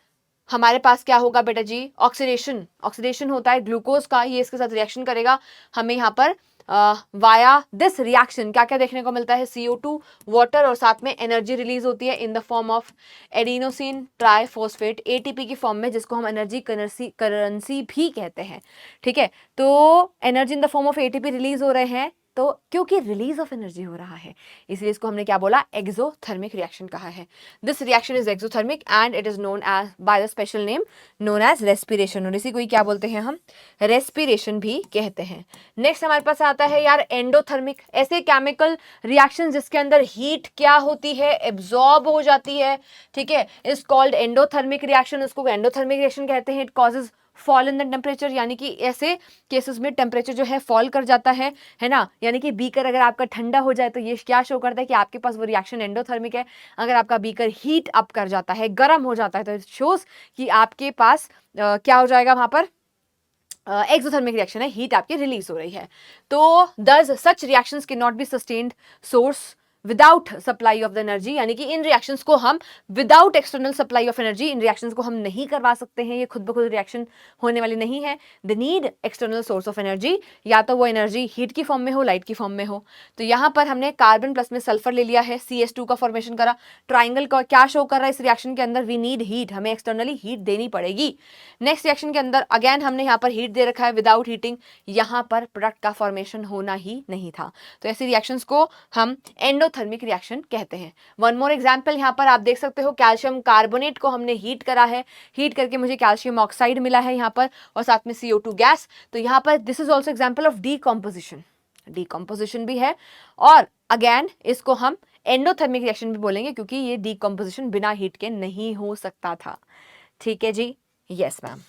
हमारे पास क्या होगा बेटा जी, ऑक्सीडेशन होता है ग्लूकोज का, ये इसके साथ रिएक्शन करेगा, हमें यहाँ पर वाया दिस रिएक्शन क्या क्या देखने को मिलता है, CO2 वाटर और साथ में एनर्जी रिलीज होती है इन the form of adenosine triphosphate ATP की फॉर्म में, जिसको हम एनर्जी करेंसी भी कहते हैं, ठीक है। तो energy in the form of ATP release हो रहे हैं, तो क्योंकि रिलीज ऑफ एनर्जी हो रहा है इसलिए इसको हमने क्या बोला, एक्सोथर्मिक रिएक्शन कहा है। This reaction is exothermic and it is known as by the special name known as respiration, और इसी को ही क्या बोलते हैं हम, रेस्पिरेशन भी कहते हैं। नेक्स्ट हमारे पास आता है यार एंडोथर्मिक, ऐसे केमिकल रिएक्शन जिसके अंदर हीट क्या होती है, एब्जॉर्ब हो जाती है, ठीक है, इज कॉल्ड एंडोथर्मिक रिएक्शन, उसको एंडोथर्मिक रिएक्शन कहते हैं। It causes fall in the temperature, यानी कि ऐसे केसेस में टेम्परेचर जो है फॉल कर जाता है ना, यानी कि बीकर अगर आपका ठंडा हो जाए तो ये क्या शो करता है कि आपके पास वो रिएक्शन एंडोथर्मिक है। अगर आपका बीकर हीट अप कर जाता है, गर्म हो जाता है, तो इट शोज कि आपके पास क्या हो जाएगा, वहां पर एक्सोथर्मिक रिएक्शन है, हीट आपकी रिलीज हो रही है। तो thus such reactions can not be sustained source without supply of the energy, यानी कि इन रिएक्शंस को हम without external supply of energy इन रिएक्शंस को हम नहीं करवा सकते हैं, ये खुद ब खुद रिएक्शन होने वाली नहीं है। The need external source of energy, या तो वो एनर्जी हीट की फॉर्म में हो, लाइट की फॉर्म में हो। तो यहाँ पर हमने कार्बन प्लस में सल्फर ले लिया है, CH2 का फॉर्मेशन करा, ट्राइंगल का क्या शो कर रहा है इस रिएक्शन के अंदर, वी नीड हीट, हमें एक्सटर्नली हीट देनी पड़ेगी। नेक्स्ट रिएक्शन के अंदर अगेन हमने यहाँ पर हीट दे रखा है, विदाउट हीटिंग यहाँ पर प्रोडक्ट का फॉर्मेशन होना ही नहीं था, तो ऐसी रिएक्शंस को हम एंडोथर्मिक रिएक्शन कहते हैं। वन मोर एग्जांपल यहाँ पर आप देख सकते हो, कैल्शियम कार्बोनेट को हमने हीट करा है, हीट करके मुझे कैल्शियम ऑक्साइड मिला है यहाँ पर, और साथ में CO2 गैस। तो यहाँ पर this is also example of decomposition भी है, और अगेन इसको हम एंडोथर्मिक रिएक्शन भी बोलेंगे क्योंकि ये डीकम्पोजिशन बिना हीट के नहीं हो सकता था, ठीक है जी, यस मैम।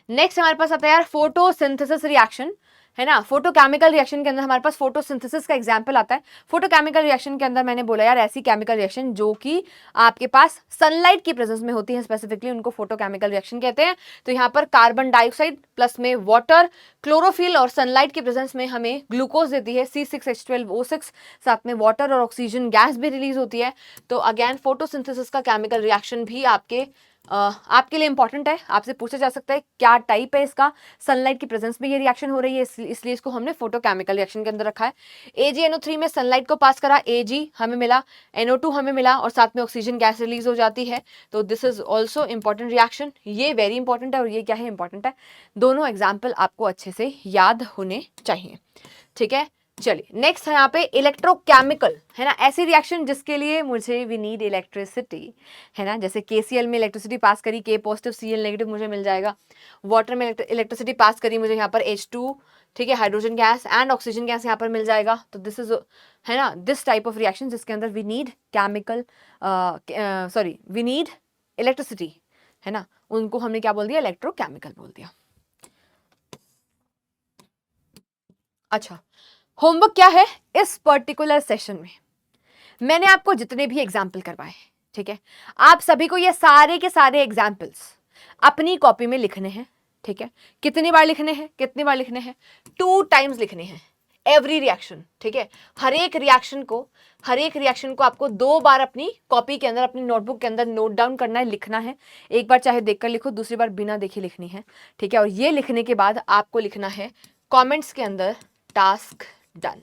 नेक्स्ट हमारे पास आता है यार फोटोसिंथेसिस रिएक्शन, है ना। फोटोकेमिकल रिएक्शन के अंदर हमारे पास फोटोसिंथेसिस का एग्जांपल आता है। फोटोकेमिकल रिएक्शन के अंदर मैंने बोला यार ऐसी केमिकल रिएक्शन जो कि आपके पास सनलाइट की प्रेजेंस में होती है, स्पेसिफिकली उनको फोटोकेमिकल रिएक्शन कहते हैं। तो यहाँ पर कार्बन डाइऑक्साइड प्लस में वाटर, क्लोरोफिल और सनलाइट की प्रेजेंस में हमें ग्लूकोज देती है C6H12O6, साथ में वाटर और ऑक्सीजन गैस भी रिलीज होती है। तो अगेन फोटोसिंथेसिस का केमिकल रिएक्शन भी आपके लिए इंपॉर्टेंट है, आपसे पूछा जा सकता है क्या टाइप है इसका, सनलाइट की प्रेजेंस में ये रिएक्शन हो रही है इसलिए इसको हमने फोटोकेमिकल रिएक्शन के अंदर रखा है। AgNO3 में सनलाइट को पास करा, Ag हमें मिला, NO2 हमें मिला और साथ में ऑक्सीजन गैस रिलीज हो जाती है। तो this is also important reaction, ये वेरी इंपॉर्टेंट है और ये क्या है, इंपॉर्टेंट है। दोनों एग्जाम्पल आपको अच्छे से याद होने चाहिए, ठीक है। चलिए नेक्स्ट है यहाँ पे इलेक्ट्रोकेमिकल, है ना, ऐसी रिएक्शन जिसके लिए मुझे वी नीड इलेक्ट्रिसिटी, है ना। जैसे KCl में इलेक्ट्रिसिटी पास करी, K पॉजिटिव Cl नेगेटिव मुझे मिल जाएगा। वाटर में इलेक्ट्रिसिटी पास करी, मुझे यहाँ पर H2 ठीक है, hydrogen gas and oxygen gas यहाँ पर मिल जाएगा। तो दिस इज, है ना, दिस टाइप ऑफ रिएक्शन जिसके अंदर we need chemical, sorry we need electricity, है ना, उनको हमने क्या बोल दिया, इलेक्ट्रोकेमिकल बोल दिया। अच्छा, होमवर्क क्या है इस पर्टिकुलर सेशन में? मैंने आपको जितने भी एग्जाम्पल करवाए, ठीक है, आप सभी को ये सारे के सारे एग्जाम्पल्स अपनी कॉपी में लिखने हैं। ठीक है, कितनी बार लिखने हैं, कितनी बार लिखने हैं? 2 टाइम्स लिखने हैं एवरी रिएक्शन। ठीक है, हर एक रिएक्शन को आपको 2 बार अपनी कॉपी के अंदर, अपनी नोटबुक के अंदर नोट डाउन करना है, लिखना है। एक बार चाहे देखकर लिखो, दूसरी बार बिना देखे लिखनी है। ठीक है, और ये लिखने के बाद आपको लिखना है कमेंट्स के अंदर टास्क डन।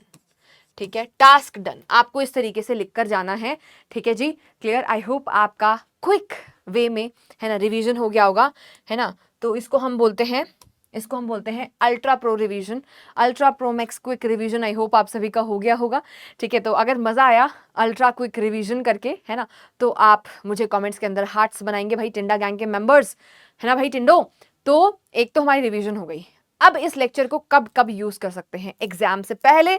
ठीक है, टास्क डन आपको इस तरीके से लिखकर जाना है। ठीक है जी, क्लियर? आई होप आपका क्विक वे में, है ना, रिवीजन हो गया होगा, है ना। तो इसको हम बोलते हैं ultra pro revision, ultra pro max quick revision. I hope आप सभी का हो गया होगा। ठीक है, तो अगर मज़ा आया अल्ट्रा क्विक रिवीजन करके, है ना, तो आप मुझे कमेंट्स के अंदर हार्ट्स बनाएंगे भाई, टिंडा गैंग के मेंबर्स, है ना भाई टिंडो। तो एक तो हमारी रिवीजन हो गई। अब इस लेक्चर को कब कब यूज कर सकते हैं? एग्जाम से पहले,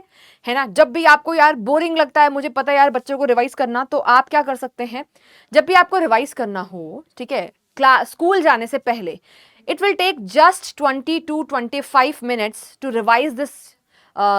है ना, जब भी आपको यार बोरिंग लगता है, मुझे पता है यार बच्चों को रिवाइज करना, तो आप क्या कर सकते हैं, जब भी आपको रिवाइज करना हो, ठीक है, क्लास स्कूल जाने से पहले, it will take just 20 to 25 minutes to revise this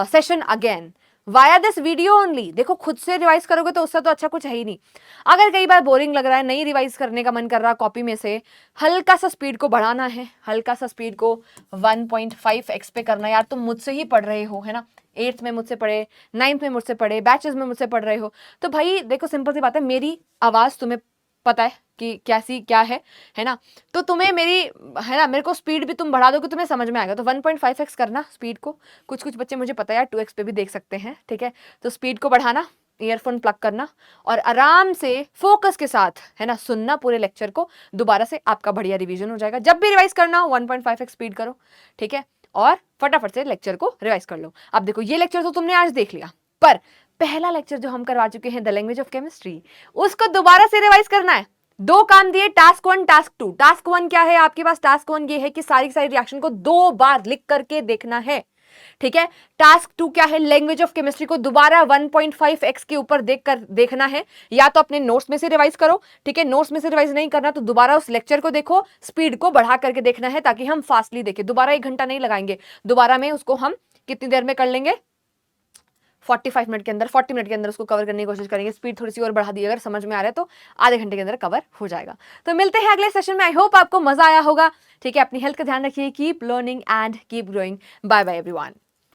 session again via this video only। देखो, खुद से रिवाइज करोगे तो उससे तो अच्छा कुछ है ही नहीं। अगर कई बार बोरिंग लग रहा है, नहीं रिवाइज करने का मन कर रहा कॉपी में से, हल्का सा स्पीड को बढ़ाना है, हल्का सा स्पीड को 1.5x पे करना है। यार तुम मुझसे ही पढ़ रहे हो, है ना, 8th में मुझसे पढ़े, 9th में मुझसे पढ़े, बैचेस में मुझसे पढ़ रहे हो, तो भाई देखो सिंपल सी बात है, मेरी आवाज़ तुम्हें पता है कि कैसी क्या है ना, तो तुम्हें मेरी, है ना, मेरे को स्पीड भी तुम बढ़ा दोगे, तुम्हें समझ में आएगा। तो 1.5x करना स्पीड को। कुछ बच्चे मुझे पता है यार 2x पे भी देख सकते हैं। ठीक है, तो स्पीड को बढ़ाना, ईयरफोन प्लग करना और आराम से फोकस के साथ, है ना, सुनना पूरे लेक्चर को दोबारा से, आपका बढ़िया रिवीजन हो जाएगा। जब भी रिवाइज करना हो 1.5x स्पीड करो। ठीक है, और फटाफट से लेक्चर को रिवाइज कर लो। अब देखो, ये लेक्चर तो तुमने आज देख लिया, पर पहला लेक्चर जो हम करवा चुके हैं, द लैंग्वेज ऑफ केमिस्ट्री, उसको दोबारा से रिवाइज करना है। 2 काम दिए, टास्क 1, टास्क 2। टास्क 1 क्या है आपके पास? टास्क 1 ये है कि सारी रिएक्शन को 2 बार लिख करके देखना है। ठीक है, टास्क 2 क्या है? लैंग्वेज ऑफ केमिस्ट्री को दोबारा 1.5x के ऊपर देखना है। या तो अपने नोट्स में से रिवाइज करो, ठीक है, नोट्स में से रिवाइज नहीं करना तो दोबारा उस लेक्चर को देखो, स्पीड को बढ़ा करके देखना है ताकि हम फास्टली देखें। दोबारा 1 घंटा नहीं लगाएंगे, दोबारा में उसको हम कितनी देर में कर लेंगे? 45 मिनट के अंदर, 40 मिनट के अंदर उसको कवर करने की कोशिश करेंगे। स्पीड थोड़ी सी और बढ़ा दी, अगर समझ में आ रहा है तो आधे घंटे के अंदर कवर हो जाएगा। तो मिलते हैं अगले सेशन में। आई होप आपको मजा आया होगा। ठीक है, अपनी हेल्थ का ध्यान रखिए, keep learning and keep growing. Bye bye everyone.